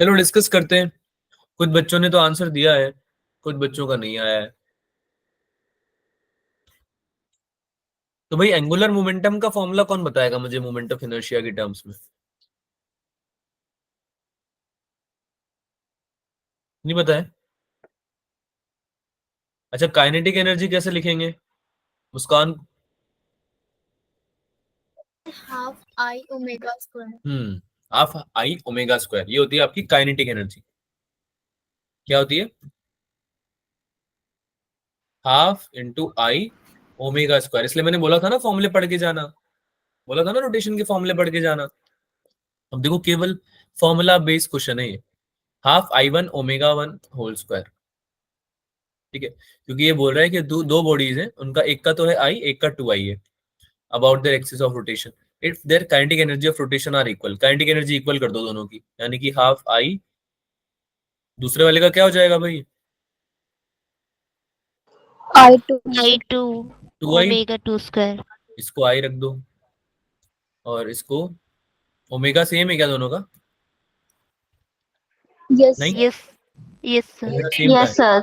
चलो डिस्कस करते हैं। कुछ बच्चों ने तो आंसर दिया है, कुछ बच्चों का नहीं आया है। तो भाई एंगुलर मोमेंटम का फॉर्मूला कौन बताएगा मुझे मोमेंट ऑफ इनर्शिया की टर्म्स में? नहीं बताए? अच्छा, काइनेटिक एनर्जी कैसे लिखेंगे Muskan? Half I omega square. Half I omega square, ये होती है आपकी काइनेटिक एनर्जी। क्या होती है? Half into I omega square. इसलिए मैंने बोला था ना फॉर्मूले पढ़ के जाना, बोला था ना रोटेशन के फॉर्मूले पढ़ के जाना। अब देखो केवल फॉर्मूला बेस्ड क्वेश्चन है ये। Half I one omega one whole square, ठीक है, क्योंकि ये बोल रहा है कि दो बॉडीज हैं, उनका एक का तो है आई, एक का टू आई है, about their axis of rotation if their kinetic energy of rotation are equal. Kinetic energy equal कर दो दोनों की, यानी कि हाफ आई, दूसरे वाले का क्या हो जाएगा भाई? I2 I2 to I, omega 2 square. इसको आई रख दो और इसको ओमेगा सेम है क्या दोनों का? yes नहीं, yes yes sir. Omega same का है, yes sir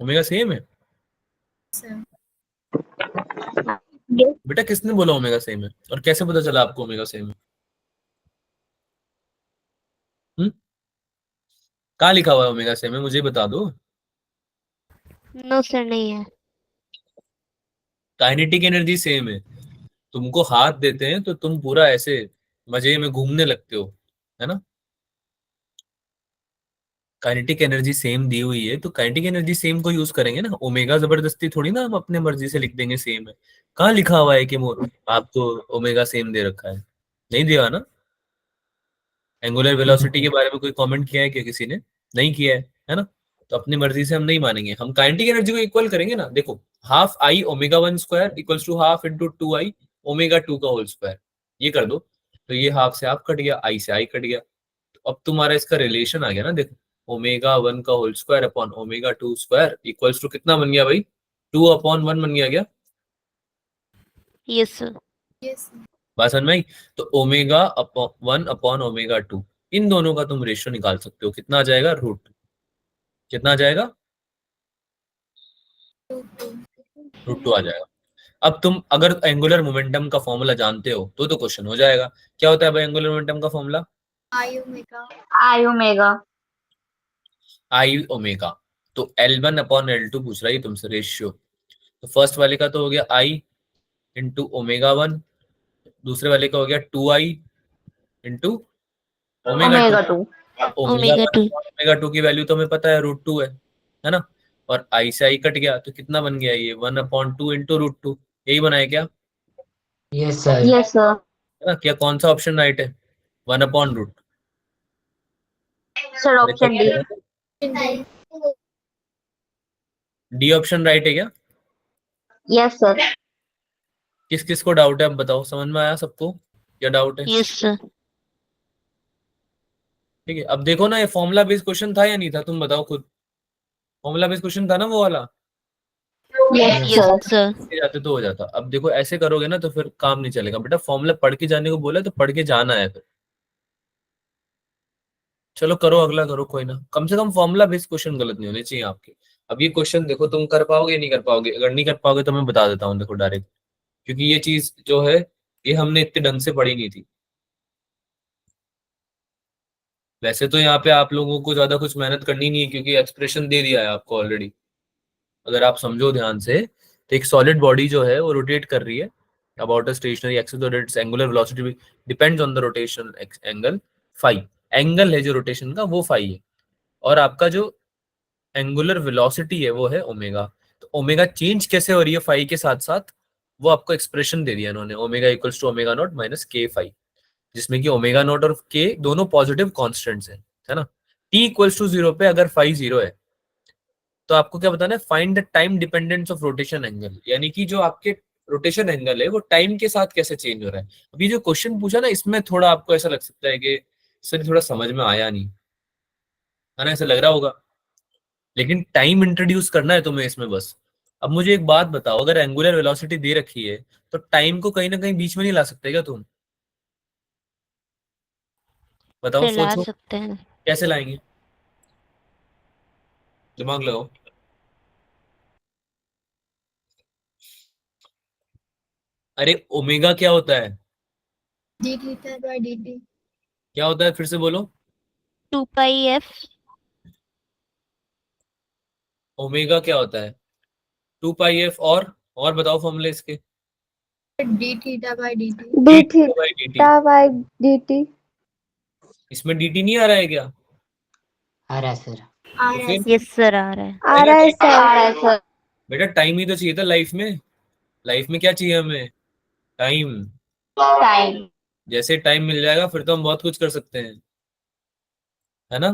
ओमेगा सेम है। yes बेटा किसने बोला ओमेगा सेम है, और कैसे पता चला आपको ओमेगा सेम है? कहाँ लिखा हुआ है ओमेगा सेम है, मुझे बता दो। नो सर नहीं है। काइनेटिक एनर्जी सेम है, तुमको हाथ देते हैं तो तुम पूरा ऐसे मजे में घूमने लगते हो, है ना? काइनेटिक एनर्जी सेम दी हुई है तो काइनेटिक एनर्जी सेम को यूज करेंगे ना, ओमेगा जबरदस्ती थोड़ी ना हम अपने मर्जी से लिख देंगे सेम है। कहाँ लिखा हुआ है कि आपको ओमेगा सेम दे रखा है? नहीं दिया ना। एंगुलर वेलोसिटी के बारे में कोई कमेंट किया है क्या किसी ने? नहीं किया है ना? तो अपनी मर्जी से हम नहीं मानेंगे, हम काइनेटिक एनर्जी को इक्वल करेंगे ना। देखो half I omega one square equals to half into two I omega two का होल स्क्वायर, ये कर दो तो ये हाफ से हाफ कट गया, आई से आई कट गया। तो अब तुम्हारा इसका रिलेशन आ गया ना, देखो ओमेगा वन का whole square upon omega two square equals to कितना बन गया भाई? टू अपॉन वन बन गया क्या? Yes sir. यस बात समझ में आई? तो omega upon one upon omega two, इन दोनों का तुम रेशियो निकाल सकते हो, कितना आ जाएगा? रूट, कितना आ जाएगा? रूट टू आ जाएगा। अब तुम अगर एंगुलर मोमेंटम का फॉर्मूला जानते हो तो क्वेश्चन हो जाएगा। क्या होता है भाई एंगुलर मोमेंटम का formula? I omega. I omega I omega. तो L1 अपॉन L2 पूछ रहा है तुमसे रेशियो। तो फर्स्ट वाले का तो हो गया आई इंटू ओमेगा वन, दूसरे वाले का हो गया two I into omega two. two omega omega one 2। Omega two की वैल्यू तो हमें पता है रूट टू है ना? और आई से आई कट गया तो कितना बन गया? ये one upon two into root two, यही बनाया क्या? Yes, sir. yes sir है ना? क्या कौन सा ऑप्शन राइट है? One upon root. sir option D D option right है क्या? yes sir किस किस को डाउट है अब बताओ, समझ में आया सबको? क्या डाउट है? Yes sir. ठीक है, अब देखो ना ये फॉर्मूला बेस्ड क्वेश्चन था या नहीं था, तुम बताओ खुद। फॉर्मूला बेस्ड क्वेश्चन था ना वो वाला? yes yes sir sir. ऐसे जाते तो हो जाता। अब देखो ऐसे करोगे ना तो फिर काम नहीं चलेगा बेटा, फॉर्मूला पढ़ के जाने को बोला है तो पढ़ के जाना है फिर। चलो करो अगला करो, कोई ना, कम से कम फॉर्मूला बेस्ड क्वेश्चन गलत नहीं होने चाहिए आपके। अब ये क्वेश्चन देखो तुम कर पाओगे नहीं कर पाओगे, अगर नहीं कर पाओगे तो मैं बता देता हूँ देखो डायरेक्ट, क्योंकि ये चीज जो है ये हमने इतने ढंग से पढ़ी नहीं थी। वैसे तो यहाँ पे आप लोगों को ज्यादा कुछ मेहनत करनी नहीं है क्योंकि एक्सप्रेशन दे दिया है आपको ऑलरेडी। अगर आप समझो ध्यान से तो एक सॉलिड बॉडी जो है वो रोटेट कर रही है अबाउट अ स्टेशनरी एक्सिस और its angular velocity depends on the rotation angle phi. Angle है जो रोटेशन का वो फाई है, और आपका जो एंगुलर वेलोसिटी है वो है ओमेगा। तो ओमेगा चेंज कैसे हो रही है फाई के साथ साथ, वो आपको एक्सप्रेशन दे दिया इन्होंने, omega equals to omega naught minus k phi, जिसमें कि ओमेगा नॉट और के दोनों पॉजिटिव कॉन्स्टेंट्स हैं, है ना? टी इक्वल्स टू जीरो पे अगर फाई जीरो है तो आपको क्या बताना है? Find the time dependence of rotation angle, यानी कि जो आपके रोटेशन एंगल है वो टाइम के साथ कैसे चेंज हो रहा है। अभी जो क्वेश्चन पूछा ना इसमें थोड़ा आपको ऐसा लग सकता है कि सर थोड़ा समझ में आया नहीं, है ना? ऐसा लग रहा होगा, लेकिन टाइम इंट्रोड्यूस करना है तुम्हें इसमें बस। अब मुझे एक बात बताओ, अगर एंगुलर वेलोसिटी दे रखी है तो टाइम को कहीं ना कहीं बीच में नहीं ला सकते क्या तुम? बताओ, से ला सोचो सकते हैं। कैसे लाएंगे, दिमाग लगाओ। अरे ओमेगा क्या होता है, d theta by dt. क्या होता है, फिर से बोलो। 2 पाई f। ओमेगा क्या होता है, 2 पाई एफ, और बताओ फॉर्मूले इसके। d theta by dt. D d theta by d T. theta by dt. इसमें डी टी नहीं आ रहा है क्या, आ रहा है सर। तो फिर यस सर, आ रहा है। आ रहा है आ सर. रहा है सर. बेटा टाइम ही तो चाहिए था लाइफ में। लाइफ में क्या चाहिए हमें, टाइम। टाइम. जैसे टाइम मिल जाएगा फिर तो हम बहुत कुछ कर सकते हैं, है ना।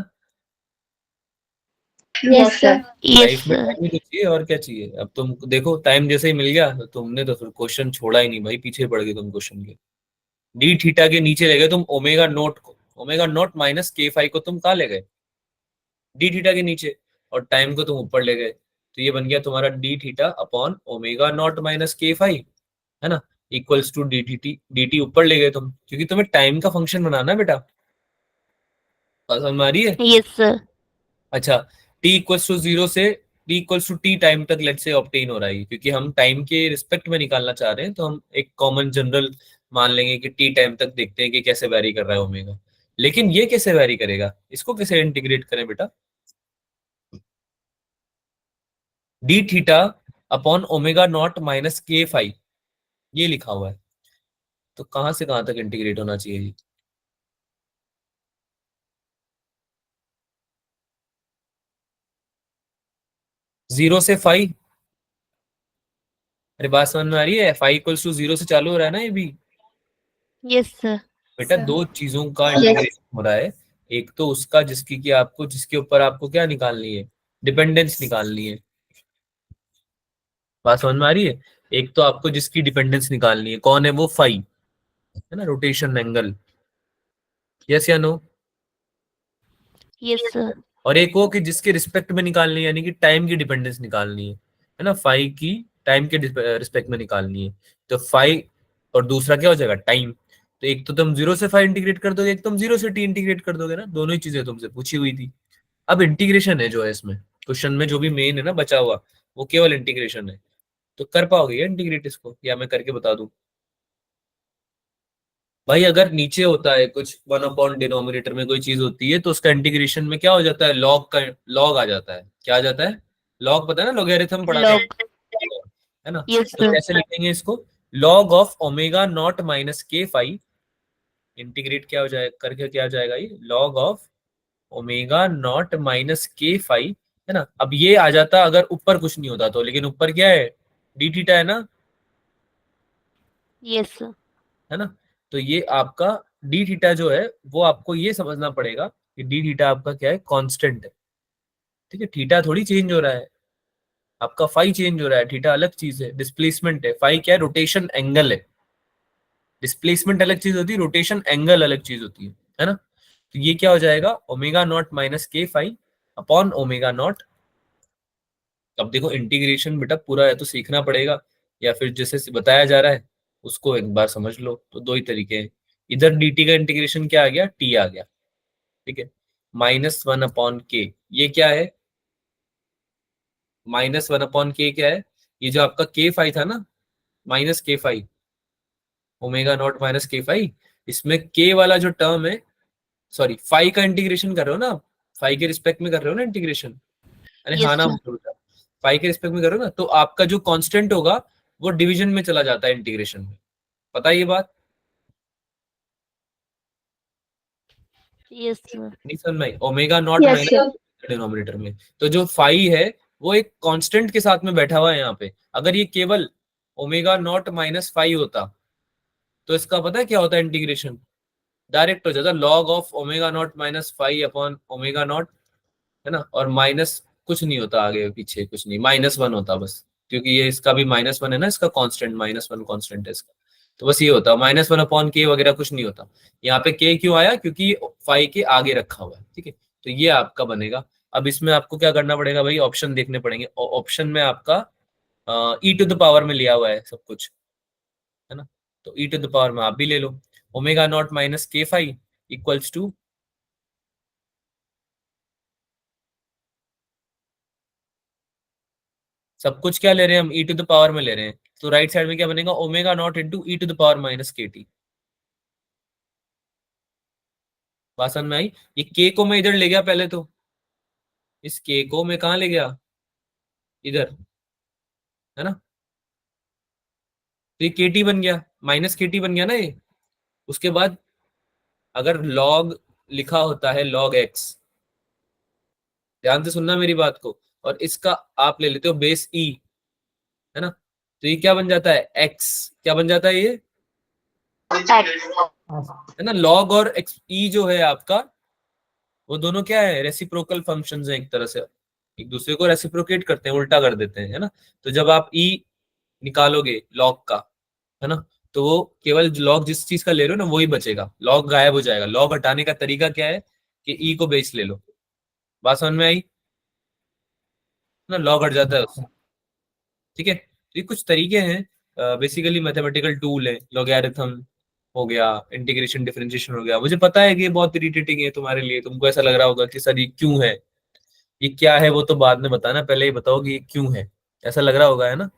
Yes sir. लाइफ यस में सर। टाइम ही तो चाहिए, और क्या चाहिए। अब तुम देखो टाइम जैसे ही मिल गया तो तुमने तो फिर क्वेश्चन छोड़ा ही नहीं भाई, पीछे पड़ गए तुम क्वेश्चन के। डी थीटा के नीचे ले गए तुम ओमेगा नोट को, omega naught minus k phi को तुम कहाँ ले गए, डी थीटा के नीचे, और टाइम को तुम ऊपर ले गए। तो ये बन गया तुम्हारा D theta upon omega naught minus k phi, है ना, इक्वल्स टू डी टी ऊपर ले गए तुम, क्योंकि तुम्हें टाइम का फंक्शन बनाना है बेटा। बात समझ में आ रही है। Yes sir. अच्छा, t इक्वल्स टू जीरो से t equals to t time तक लेट से ऑब्टेन हो रहा है, क्योंकि हम टाइम के रिस्पेक्ट में निकालना चाह रहे हैं, तो हम एक कॉमन जनरल मान लेंगे कि t टाइम तक देखते हैं कि कैसे वैरी कर रहा है ओमेगा। लेकिन ये कैसे वैरी करेगा, इसको कैसे इंटीग्रेट करें बेटा, D theta upon omega naught minus k phi, ये लिखा हुआ है, तो कहां से कहां तक इंटीग्रेट होना चाहिए ये? जीरो से फाई, अरे बात समझ में आ रही है, फाई इक्वल्स टू जीरो से चालू हो रहा है ना ये भी। Yes sir. बेटा सर. दो चीजों का Yes. इंटीग्रेशन हो रहा है, एक तो उसका जिसकी कि आपको, जिसके ऊपर आपको क्या निकालनी है, डिपेंडेंस निकालनी है। बात समझ में आ रही है। एक तो आपको जिसकी डिपेंडेंस निकालनी है, कौन है वो, फाई, है ना, रोटेशन एंगल, यस या नो। Yes sir. और एक वो कि जिसके रिस्पेक्ट में निकालनी है, यानी कि टाइम की डिपेंडेंस निकालनी है ना, फाई की टाइम के रिस्पेक्ट में निकालनी है। तो फाई और दूसरा क्या हो जाएगा, टाइम। तो एक तो तुम जीरो से फाई इंटीग्रेट कर दोगे, एक तुम जीरो से टी इंटीग्रेट कर दोगे ना, दोनों ही चीजें तुमसे पूछी हुई थी। अब इंटीग्रेशन है जो है इसमें क्वेश्चन में, जो भी मेन है ना बचा हुआ, वो केवल इंटीग्रेशन है। तो कर पाओगे या इंटीग्रेट इसको, या मैं करके बता दूं। भाई अगर नीचे होता है कुछ, वन अपॉन डिनोमिनेटर में कोई चीज होती है, तो उसका इंटीग्रेशन में क्या हो जाता है, लॉग का लॉग आ जाता है। क्या आ जाता है, लॉग, पता है ना, लॉगरिथम पढ़ा था, लॉग। है ना। यस तो सर। कैसे लिखेंगे इसको, log of omega naught minus k phi, integrate क्या हो जाएगा, करके क्या हो जाएगा ये, log of omega naught minus k phi, है ना। अब ये आ जाता अगर ऊपर कुछ नहीं होता तो, लेकिन ऊपर क्या है, डी थीटा है ना, यस सर। है ना। तो ये आपका डी थीटा जो है, वो आपको ये समझना पड़ेगा कि डी थीटा आपका क्या है, कांस्टेंट है। ठीक है, थीटा थोड़ी चेंज हो रहा है, आपका फाई चेंज हो रहा है, थीटा अलग चीज है, डिस्प्लेसमेंट है, फाई क्या है, रोटेशन एंगल है। डिस्प्लेसमेंट अलग चीज होती है, रोटेशन एंगल अलग चीज होती है ना। तो ये क्या हो जाएगा, omega naught minus k phi upon omega not. अब देखो इंटीग्रेशन बेटा पूरा है तो सीखना पड़ेगा, या फिर जैसे बताया जा रहा है उसको एक बार समझ लो। तो दो ही तरीके हैं, इधर dt का इंटीग्रेशन क्या आ गया, t आ गया, ठीक है, माइनस वन अपॉन के, ये क्या है, माइनस वन अपॉन के क्या है, ये जो आपका के फाई था ना, minus k phi, omega naught minus k phi, इसमें के वाला जो टर्म है, सॉरी फाई का इंटीग्रेशन कर रहे हो ना आप, फाई के रिस्पेक्ट में कर रहे हो ना इंटीग्रेशन, अरे हाँ यस ना, सर। फाई के रिस्पेक्ट में कर रहे हो ना, तो आपका जो कांस्टेंट होगा वो डिवीजन में चला जाता है इंटीग्रेशन में, पता है ये बात, यस सर। नहीं समझ में आई, omega not Yes minus sir. Denominator में, तो जो फाई है वो एक कांस्टेंट के साथ में बैठा हुआ है यहाँ पे। अगर ये केवल ओमेगा नॉट माइनस फाई होता तो इसका पता है क्या होता है, इंटीग्रेशन डायरेक्ट हो जाता, log of omega naught minus phi upon omega naught, है ना, और माइनस कुछ नहीं होता, आगे पीछे कुछ नहीं, माइनस वन होता बस, क्योंकि ये इसका भी माइनस वन है ना, इसका कांस्टेंट माइनस वन कांस्टेंट है इसका। तो बस ये होता, माइनस वन अपॉन के वगैरह कुछ नहीं होता। यहाँ पे के क्यों आया, क्योंकि फाई के आगे रखा हुआ है, ठीक है। तो ये आपका बनेगा। अब इसमें आपको क्या करना पड़ेगा भाई, ऑप्शन देखने पड़ेंगे, और ऑप्शन में आपका ई टू द पावर में लिया हुआ है सब कुछ, है ना। तो ई टू द पावर में आप भी ले लो, omega naught minus k phi equals to सब कुछ क्या ले रहे हैं हम, ई टू द पावर में ले रहे हैं, तो राइट साइड में क्या बनेगा, omega naught into e to the power minus k t. बात समझ में आई? ये के को मैं इधर ले गया पहले, तो इस के को मैं कहाँ ले गया, इधर, है ना। तो ये के टी बन गया, माइनस के टी बन गया ना ये। उसके बाद अगर लॉग लिखा होता है लॉग एक्स, ध्यान से सुनना मेरी बात को, और इसका आप ले लेते हो बेस ई, है ना, तो ये क्या बन जाता है, एक्स, क्या बन जाता है ये, X. है ना। लॉग और एक्स ई जो है आपका, वो दोनों क्या है, रेसिप्रोकल फंक्शंस हैं एक तरह से, एक दूसरे को रेसिप्रोकेट करते हैं, उल्टा कर देते हैं, है ना। तो जब आप ई निकालोगे लॉग का, है ना, तो वो केवल लॉग जिस चीज का ले रहे हो ना वही बचेगा, लॉग गायब हो जाएगा। लॉग हटाने का तरीका क्या है कि ई को बेस ले लो। बात समझ में आई ना, लॉग हट जाता है उससे। ठीक है, तो ये कुछ तरीके हैं, बेसिकली मैथमेटिकल टूल है। लॉगरिथम हो गया, इंटीग्रेशन डिफरेंशिएशन हो गया। मुझे पता है कि ये बहुत इरिटेटिंग है तुम्हारे लिए, तुमको ऐसा लग रहा होगा कि सर ये क्यों है, ये क्या है, वो तो बाद में बताना, पहले ये बताओ कि ये क्यों है, ऐसा लग रहा होगा, है ना।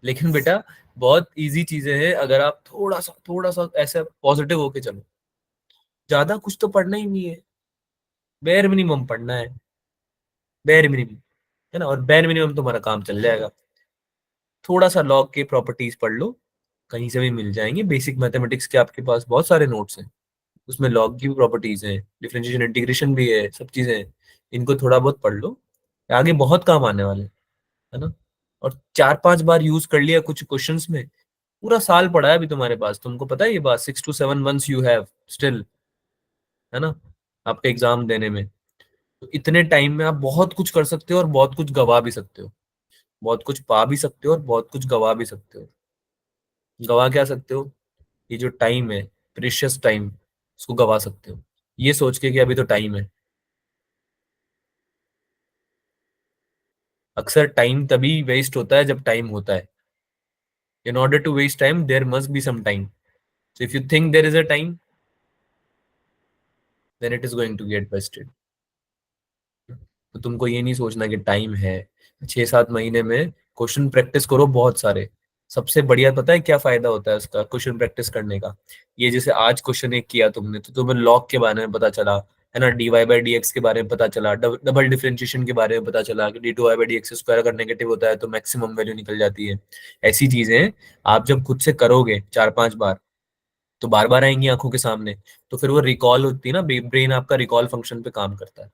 लेकिन बेटा बहुत इजी चीजें हैं, अगर आप थोड़ा सा ऐसे पॉजिटिव होके चलो। ज्यादा कुछ तो पढ़ना ही नहीं है, बेयर मिनिमम पढ़ना है, बेयर मिनिमम, है ना, और बेयर मिनिमम तुम्हारा काम चल जाएगा। थोड़ा सा लॉग के प्रॉपर्टीज पढ़ लो, कहीं से भी मिल जाएंगे। बेसिक मैथमेटिक्स के आपके पास बहुत सारे नोट्स हैं, उसमें लॉग की भी प्रॉपर्टीज हैं, डिफरेंशिएशन इंटीग्रेशन भी है, सब चीजें हैं। इनको थोड़ा बहुत पढ़ लो, आगे बहुत काम आने वाले हैं, है ना। और 4-5 बार यूज कर लिया कुछ क्वेश्चंस में, पूरा साल पड़ा है अभी तुम्हारे पास, तुमको पता है ये बात, 6 to 7 months you have still, है ना, आपके एग्जाम देने में। तो इतने टाइम में आप बहुत कुछ कर सकते हो और बहुत कुछ गवा भी सकते हो, बहुत कुछ पा भी सकते हो और बहुत कुछ गवा भी सकते हो। गवा क्या सकते हो, ये जो टाइम है, प्रीशियस टाइम, उसको गवा सकते हो, ये सोच के कि अभी तो टाइम है। अक्सर टाइम तभी वेस्ट होता है जब टाइम होता है। In order to waste time there must be some time, so if you think there is a time, then it is going to get wasted. तो तुमको ये नहीं सोचना कि टाइम है, 6-7 महीने में क्वेश्चन प्रैक्टिस करो बहुत सारे। सबसे बढ़िया पता है क्या फायदा होता है उसका, क्वेश्चन प्रैक्टिस करने का। ये जैसे आज क्वेश्चन एक किया तुमने, तो तुम्हें लॉग के बारे में पता चला, है ना, d y by d x के बारे में पता चला, डबल डिफरेंशिएशन के बारे में पता चला कि d two y by d x square अगर नेगेटिव होता है तो मैक्सिमम वैल्यू निकल जाती है। ऐसी चीजें आप जब खुद से करोगे 4-5 बार, तो बार बार आएंगी आंखों के सामने, तो फिर वो रिकॉल होती है ना, ब्रेन आपका रिकॉल फंक्शन पे काम करता है।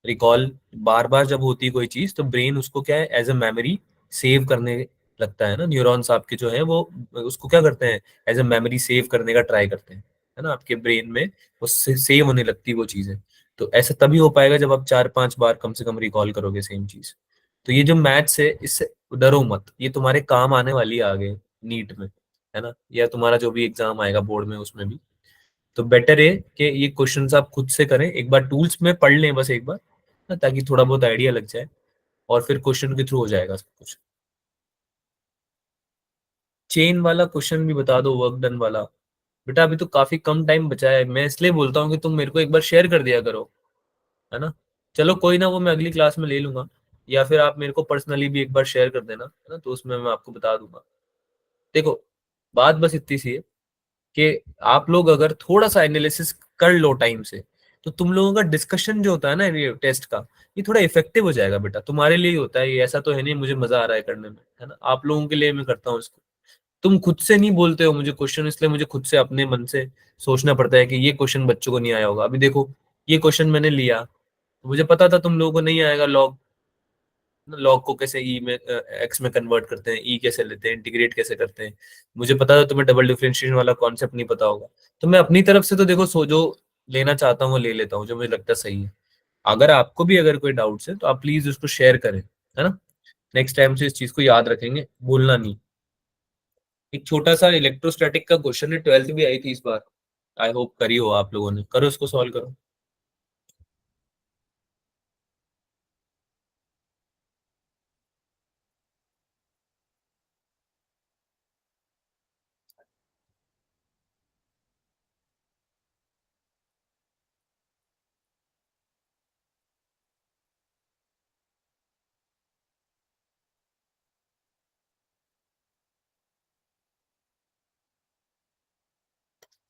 रिकॉल बार बार जब होती है कोई चीज, तो ब्रेन उसको क्या है, एज अ मेमोरी सेव करने लगता है ना। न्यूरॉन्स आपके जो है वो उसको क्या करते हैं, एज अ मेमोरी सेव करने का ट्राई करते हैं, है ना, आपके ब्रेन में वो सेव होने लगती है वो चीजें। तो ऐसा तभी हो पाएगा जब आप 4-5 बार कम से कम रिकॉल करोगे सेम चीज। तो ये जो मैथ्स है, इससे डरो मत, ये तुम्हारे काम आने वाली है आगे नीट में, है ना, या तुम्हारा जो भी एग्जाम आएगा बोर्ड में उसमें भी। तो बेटर है कि ये क्वेश्चंस आप खुद से करें, एक बार टूल्स में पढ़ लें बस एक बार ना, ताकि थोड़ा बहुत आइडिया लग जाए, और फिर क्वेश्चन के थ्रू हो जाएगा सब कुछ। चेन वाला क्वेश्चन भी बता दो, वर्क डन वाला। बेटा अभी तो काफी कम टाइम बचा है, मैं इसलिए बोलता हूँ कि तुम मेरे को एक बार शेयर कर दिया करो, है ना। चलो कोई ना, वो मैं अगली क्लास में ले लूंगा, या फिर आप मेरे को पर्सनली भी एक बार शेयर कर देना, है ना, तो उसमें मैं आपको बता दूंगा। देखो बात बस इतनी सी है कि आप लोग अगर थोड़ा सा एनालिसिस कर लो टाइम से, तो तुम लोगों का डिस्कशन जो होता है ना ये टेस्ट का, ये थोड़ा इफेक्टिव हो जाएगा बेटा, तुम्हारे लिए ही होता है ये, ऐसा तो है नहीं मुझे मजा आ रहा है करने में, है ना, आप लोगों के लिए मैं करता हूँ इसको। तुम खुद से नहीं बोलते हो मुझे क्वेश्चन, इसलिए मुझे खुद से अपने मन से सोचना पड़ता है कि ये क्वेश्चन बच्चों को नहीं आया होगा। अभी देखो ये क्वेश्चन मैंने लिया, तो मुझे पता था तुम लोगों को नहीं आएगा लॉग, लॉग को कैसे ई में एक्स में कन्वर्ट करते हैं, ई कैसे लेते हैं, इंटीग्रेट कैसे करते हैं। मुझे पता था तुम्हें डबल डिफरेंशिएशन वाला कॉन्सेप्ट नहीं पता होगा। तो मैं अपनी तरफ से तो देखो सो जो लेना चाहता हूँ वो ले लेता हूँ, जो मुझे लगता है सही है। अगर आपको भी अगर कोई डाउट्स है तो आप प्लीज उसको शेयर करें, है ना। नेक्स्ट टाइम से इस चीज को याद रखेंगे, भूलना नहीं। एक छोटा सा इलेक्ट्रोस्टैटिक का क्वेश्चन है, 12th भी आई थी इस बार, आई होप करी हो आप लोगों ने, करो उसको सॉल्व करो।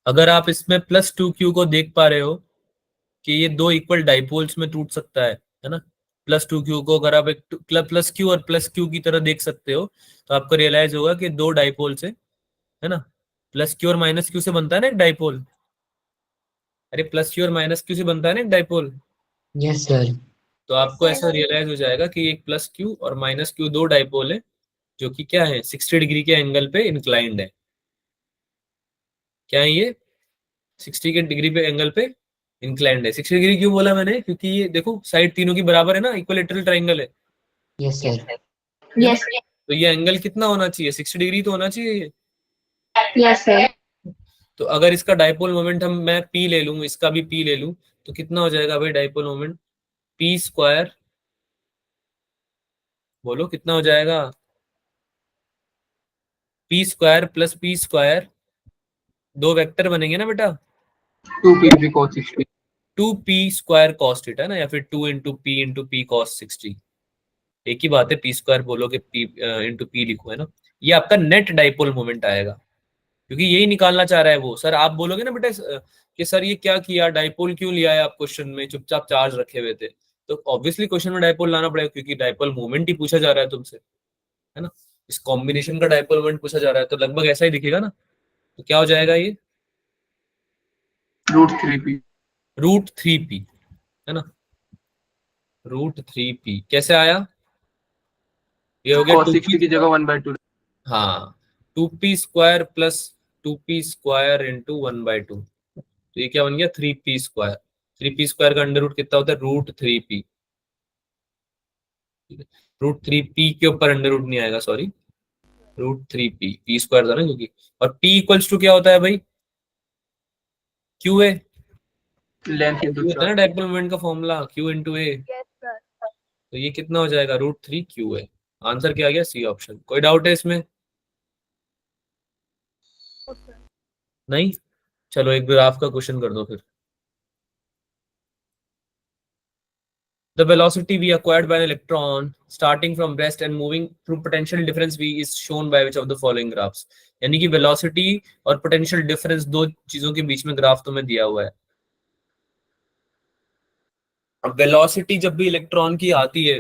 अगर आप इसमें +2q को देख पा रहे हो कि ये दो इक्वल डाइपोल्स में टूट सकता है ना। +2q को अगर आप एक +q और +q की तरह देख सकते हो तो आपको रियलाइज होगा कि दो डाइपोल से, है ना, +q और -q से बनता है ना एक डाइपोल। अरे +q और -q से बनता है ना एक डाइपोल। Yes, sir. तो आपको ऐसा रियलाइज हो जाएगा कि एक +q और -q दो डाइपोल है जो कि क्या है, 60 डिग्री के एंगल पे इंक्लाइंड है। क्या है ये, 60 के डिग्री पे एंगल पे इंक्लाइंड है। 60 डिग्री क्यों बोला मैंने, क्योंकि ये देखो साइड तीनों की बराबर है ना, इक्विलेटरल ट्राइंगल है Yes, sir. Yes. तो ये एंगल कितना होना चाहिए, 60 डिग्री तो होना चाहिए ये। Yes, sir. तो अगर इसका डाइपोल मोमेंट मैं p ले लूं, इसका भी p ले लूं, तो कितना हो जाएगा भाई डाइपोल मोमेंट, p², बोलो कितना हो जाएगा, p² + p², दो वेक्टर बनेंगे ना बेटा, 2p cos 60. 2p² cos theta ना, या फिर 2 × p cos 60, एक ही बात है, p² बोलोगे p × p लिखो, है ना। ये आपका नेट डाइपोल मोमेंट आएगा, क्योंकि यही निकालना चाह रहा है वो। सर आप बोलोगे ना बेटा कि सर ये क्या किया, डाइपोल क्यों लिया है आप क्वेश्चन में, चुपचाप चार्ज रखे हुए थे, तो ऑब्वियसली क्वेश्चन में डाइपोल लाना पड़ेगा, क्योंकि डाइपोल मोमेंट ही पूछा जा रहा है तुमसे, है ना। इस कॉम्बिनेशन का डाइपोल मोमेंट पूछा जा रहा है, तो लगभग ऐसा ही दिखेगा ना। तो क्या हो जाएगा ये, √3p. √3p, है ना, √3p कैसे आया, ये हो गया cos 2p, 60 की जगह 1/2. हाँ 2p² + 2p² × 1/2, तो ये क्या बन गया, 3p²। 3p² का अंडर रूट कितना होता है, √3p। √3p के ऊपर अंडर रूट नहीं आएगा, सॉरी, √3p, p² था ना क्योंकि, और p इक्वल्स टू क्या होता है भाई, QA, लेंथ इंटू QA था ना चार्ज. डाइपोल मोमेंट का फॉर्मूला, Q × A। तो ये कितना हो जाएगा, √3QA। आंसर क्या आ गया, सी ऑप्शन। कोई डाउट है इसमें, नहीं, चलो एक ग्राफ का क्वेश्चन कर दो फिर। The velocity v acquired by an electron starting from rest and moving through potential difference v is shown by which of the following graphs। यानी कि velocity और potential difference दो चीजों के बीच में ग्राफ तुम्हें दिया हुआ है। अब velocity जब भी इलेक्ट्रॉन की आती है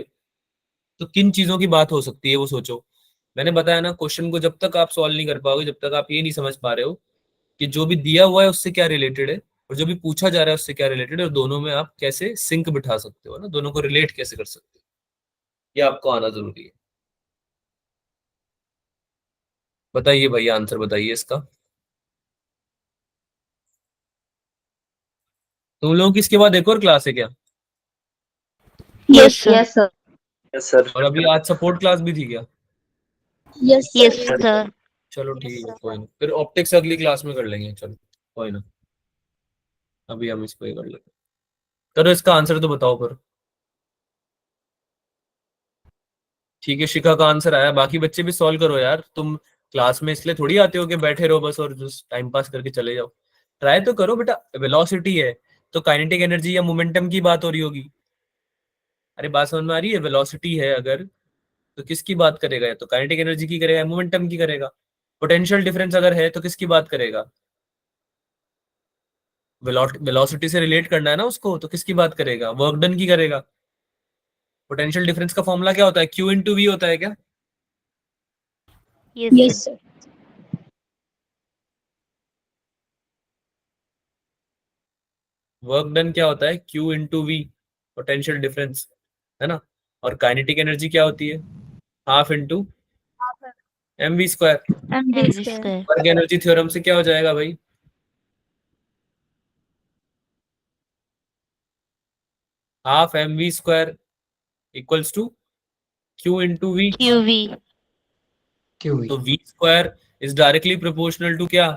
तो किन चीजों की बात हो सकती है वो सोचो। मैंने बताया ना, क्वेश्चन को जब तक आप सॉल्व नहीं कर पाओगे, जब तक आप ये नहीं समझ पा रहे हो कि जो भी दिया हुआ है उससे क्या रिलेटेड है और जो भी पूछा जा रहा है उससे क्या रिलेटेड है, और दोनों में आप कैसे सिंक बिठा सकते हो ना, दोनों को रिलेट कैसे कर सकते हो, ये आपको आना जरूरी है। बताइए भैया, आंसर बताइए इसका। तुम लोगों की इसके बाद एक और क्लास है क्या, Yes, sir. Yes, sir. Yes sir. और अभी आज सपोर्ट क्लास भी थी क्या, Yes, Yes, sir. sir. चलो ठीक है, कोई ना, फिर ऑप्टिक्स अगली क्लास में कर लेंगे, चलो कोई ना, अभी हम इसको ही कर लेंगे। करो इसका आंसर तो बताओ फिर। ठीक है, शिखा का आंसर आया, बाकी बच्चे भी सॉल्व करो यार, तुम क्लास में इसलिए थोड़ी आते हो कि बैठे रहो बस और जस्ट टाइम पास करके चले जाओ, ट्राई तो करो बेटा। वेलोसिटी है तो काइनेटिक एनर्जी या मोमेंटम की बात हो रही होगी, अरे बात समझ में आ रही है, वेलोसिटी है अगर तो किसकी बात करेगा, या तो काइनेटिक एनर्जी की करेगा या मोमेंटम की करेगा। पोटेंशियल डिफरेंस अगर है तो किसकी बात करेगा, वेलोसिटी से रिलेट करना है ना उसको, तो किसकी बात करेगा, वर्क डन की करेगा। पोटेंशियल डिफरेंस का फॉर्मूला क्या होता है, Q × V होता है क्या, Yes, Yes, sir. sir. Work done क्या होता है, Q × V, पोटेंशियल डिफरेंस, है ना। और काइनेटिक एनर्जी क्या होती है, half into mv²। MV MV square. square. Work energy theorem से क्या हो जाएगा भाई, half mv² equals to Q × V। QV. QV. तो v² is directly proportional to क्या,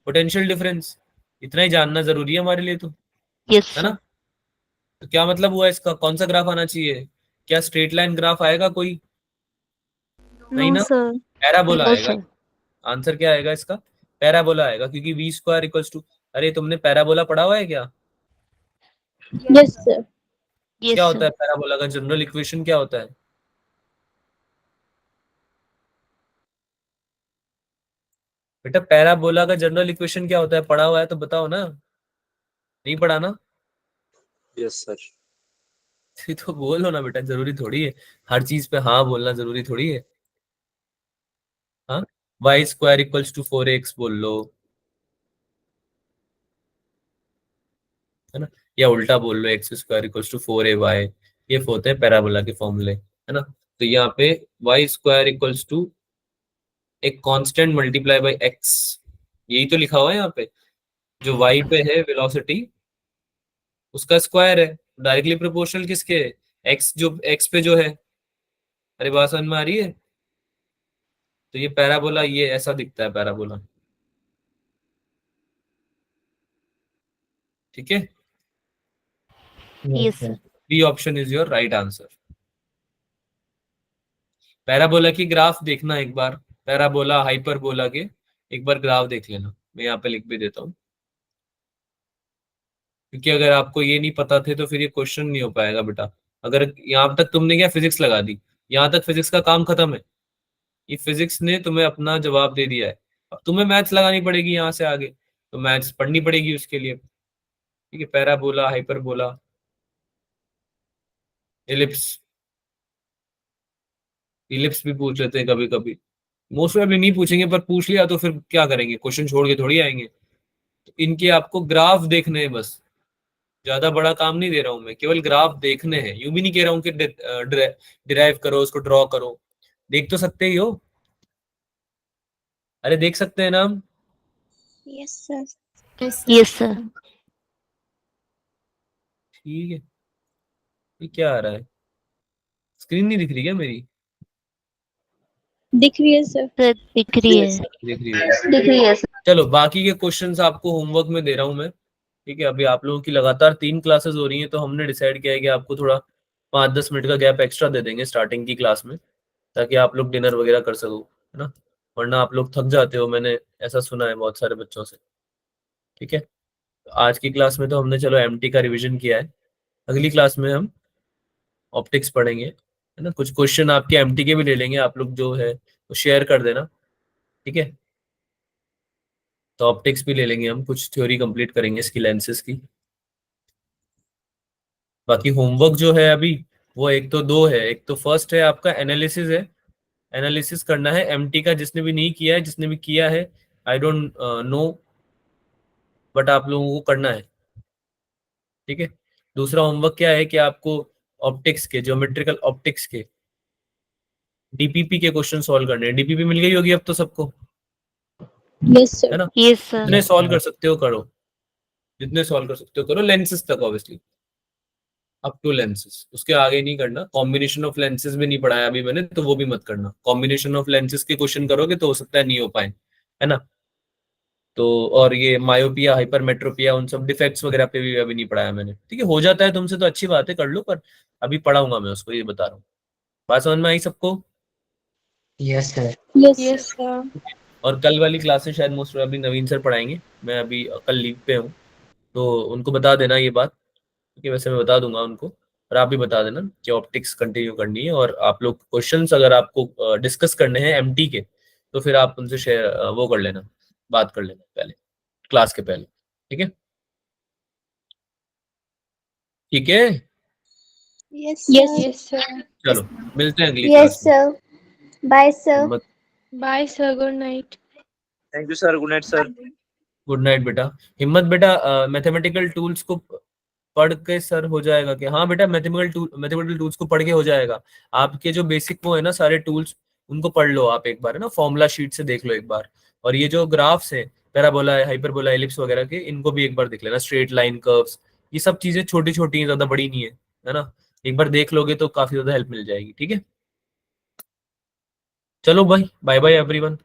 पोटेंशियल डिफरेंस। इतना ही जानना जरूरी है हमारे लिए तो, Yes, है sir. ना। तो क्या मतलब हुआ इसका, कौन सा ग्राफ आना चाहिए, क्या स्ट्रेट लाइन ग्राफ आएगा कोई, नहीं No, ना, sir. पैराबोला No, आएगा। sir. आंसर क्या आएगा इसका, पैराबोला आएगा, क्योंकि v² इक्वल्स टू, अरे तुमने पैराबोला पढ़ा हुआ है क्या, Yes, sir. Yes, क्या होता sir. है पैराबोला का जनरल इक्वेशन क्या होता है, बेटा पैराबोला का जनरल इक्वेशन क्या होता है, पढ़ा हुआ है तो बताओ ना, नहीं पढ़ा ना? Yes sir. तो बोलो ना बेटा, जरूरी थोड़ी है हर चीज पे हाँ बोलना, जरूरी थोड़ी है। हाँ, Y square equals to 4x बोल लो, है ना, या उल्टा बोल लो X square equals to 4ay, ये होते हैं पैराबोला के फॉर्मूले, है ना। तो यहाँ पे वाई स्क्वायर इक्वल्स टू एक कांस्टेंट मल्टीप्लाई बाय एक्स, यही तो लिखा हुआ है यहाँ पे, जो वाई पे है वेलोसिटी उसका स्क्वायर है, डायरेक्टली प्रोपोर्शनल किसके, एक्स जो एक्स पे जो है। अरे बात समझ में आ रही है? तो ये पैराबोला, ये ऐसा दिखता है पैराबोला, ठीक है। Yes, Yes, sir. sir. B option is your right answer. Parabola की ग्राफ देखना एक बार, पैराबोला हाइपरबोला के एक बार ग्राफ देख लेना, मैं यहाँ पे लिख भी देता हूँ, क्योंकि अगर आपको ये नहीं पता थे तो फिर ये क्वेश्चन नहीं हो पाएगा बेटा। अगर यहाँ तक तुमने क्या फिजिक्स लगा दी, यहाँ तक फिजिक्स का काम खत्म है, ये फिजिक्स ने तुम्हें अपना जवाब दे दिया है, अब तुम्हें मैथ्स लगानी पड़ेगी यहाँ से आगे, तो मैथ्स पढ़नी पड़ेगी उसके लिए, ठीक है। पैराबोला, हाइपरबोला, इलिप्स, इलिप्स भी पूछ लेते हैं कभी कभी, मोस्ट प्रोबेबली नहीं पूछेंगे, पर पूछ लिया तो फिर क्या करेंगे, क्वेश्चन छोड़ के थोड़ी आएंगे। तो इनके आपको ग्राफ देखने हैं बस, ज्यादा बड़ा काम नहीं दे रहा हूं मैं, केवल ग्राफ देखने हैं, यूं भी नहीं कह रहा हूं कि डिराइव करो उसको, ड्रॉ करो, देख तो सकते ही हो, अरे देख सकते हैं ना हम। Yes, sir. Yes, sir. ठीक है, ये क्या आ रहा है, स्क्रीन नहीं दिख रही क्या मेरी? दिख रही है सर। Sir, दिख रही है। दिख रही है। दिख रही है सर। चलो बाकी के क्वेश्चंस आपको होमवर्क में दे रहा हूं मैं, ठीक है। अभी आप लोगों की लगातार 3 क्लासेस हो रही हैं, तो हमने डिसाइड किया है कि आपको थोड़ा 5-10 मिनट का गैप एक्स्ट्रा दे देंगे स्टार्टिंग की क्लास में, ताकि आप लोग डिनर वगैरह कर सको, है ना, वरना आप लोग थक जाते हो, मैंने ऐसा सुना है बहुत सारे बच्चों से, ठीक है। आज की क्लास में तो हमने चलो एमटी का रिवीजन किया है, अगली क्लास में हम ऑप्टिक्स पढ़ेंगे, है ना, कुछ क्वेश्चन आपके एमटी के भी ले लेंगे, आप लोग जो है वो शेयर कर देना, ठीक है। तो ऑप्टिक्स भी ले लेंगे हम, कुछ थ्योरी कंप्लीट करेंगे इसकी, लेंसेज की। बाकी होमवर्क जो है अभी, वो एक तो दो है, एक तो फर्स्ट है आपका एनालिसिस है, एनालिसिस करना है एमटी का, जिसने भी नहीं किया है, जिसने भी किया है आई डोंट नो, बट आप लोगों को करना है, ठीक है। दूसरा होमवर्क क्या है कि आपको ऑप्टिक्स के, ज्योमेट्रिकल ऑप्टिक्स के डीपीपी के क्वेश्चन सॉल्व करने हैं, डीपीपी मिल गई होगी अब तो सबको, Yes, sir. है ना। Yes, sir. जितने सॉल्व कर सकते हो करो, जितने सॉल्व कर सकते हो करो, लेंसेज तक ऑब्वियसली, अप टू लेंसेज, उसके आगे नहीं करना। कॉम्बिनेशन ऑफ लेंसेज भी नहीं पढ़ाया अभी मैंने, तो वो भी मत करना, कॉम्बिनेशन ऑफ लेंसेज के क्वेश्चन करोगे तो हो सकता है नहीं हो पाए, है ना। तो और ये मायोपिया, हाइपरमेट्रोपिया, उन सब डिफेक्ट्स वगैरह पे भी अभी नहीं पढ़ाया मैंने, ठीक है। हो जाता है तुमसे तो अच्छी बात है, कर लो, पर अभी पढ़ाऊंगा मैं उसको, ये बता रहा हूँ। बात समझ में आई सबको? Yes, sir. Yes, sir. और कल वाली क्लासेस शायद मोस्ट प्रोबेबली नवीन सर पढ़ाएंगे, मैं अभी कल लीव पे हूँ, तो उनको बता देना ये बात, कि वैसे मैं बता दूंगा उनको, और आप भी बता देना कि ऑप्टिक्स कंटिन्यू करनी है, और आप लोग क्वेश्चंस अगर आपको डिस्कस करने हैं एमटी के, तो फिर आप उनसे शेयर वो कर लेना, बात कर लेना पहले, क्लास के पहले, ठीक है। ठीक है, Yes, sir. चलो मिलते हैं अगली Yes, क्लास में। sir. Bye, sir. मत, Bye, sir. Good night. Thank you sir, good night sir. Good night बेटा। हिम्मत बेटा, मैथमेटिकल टूल्स को पढ़ के सर हो जाएगा कि, हाँ बेटा मैथमेटिकल टूल्स को पढ़ के हो जाएगा, आपके जो बेसिक वो है ना सारे टूल्स, उनको पढ़ लो आप एक बार, है ना, फॉर्मूला शीट से देख लो एक बार, और ये जो ग्राफ्स है, पैराबोला है, हाइपरबोला, एलिप्स वगैरह के, इनको भी एक बार देख लेना, स्ट्रेट लाइन, कर्व्स, ये सब चीजें छोटी छोटी हैं, ज्यादा बड़ी नहीं है ना, एक बार देख लोगे तो काफी ज्यादा हेल्प मिल जाएगी, ठीक है। चलो भाई, बाय बाय एवरीवन।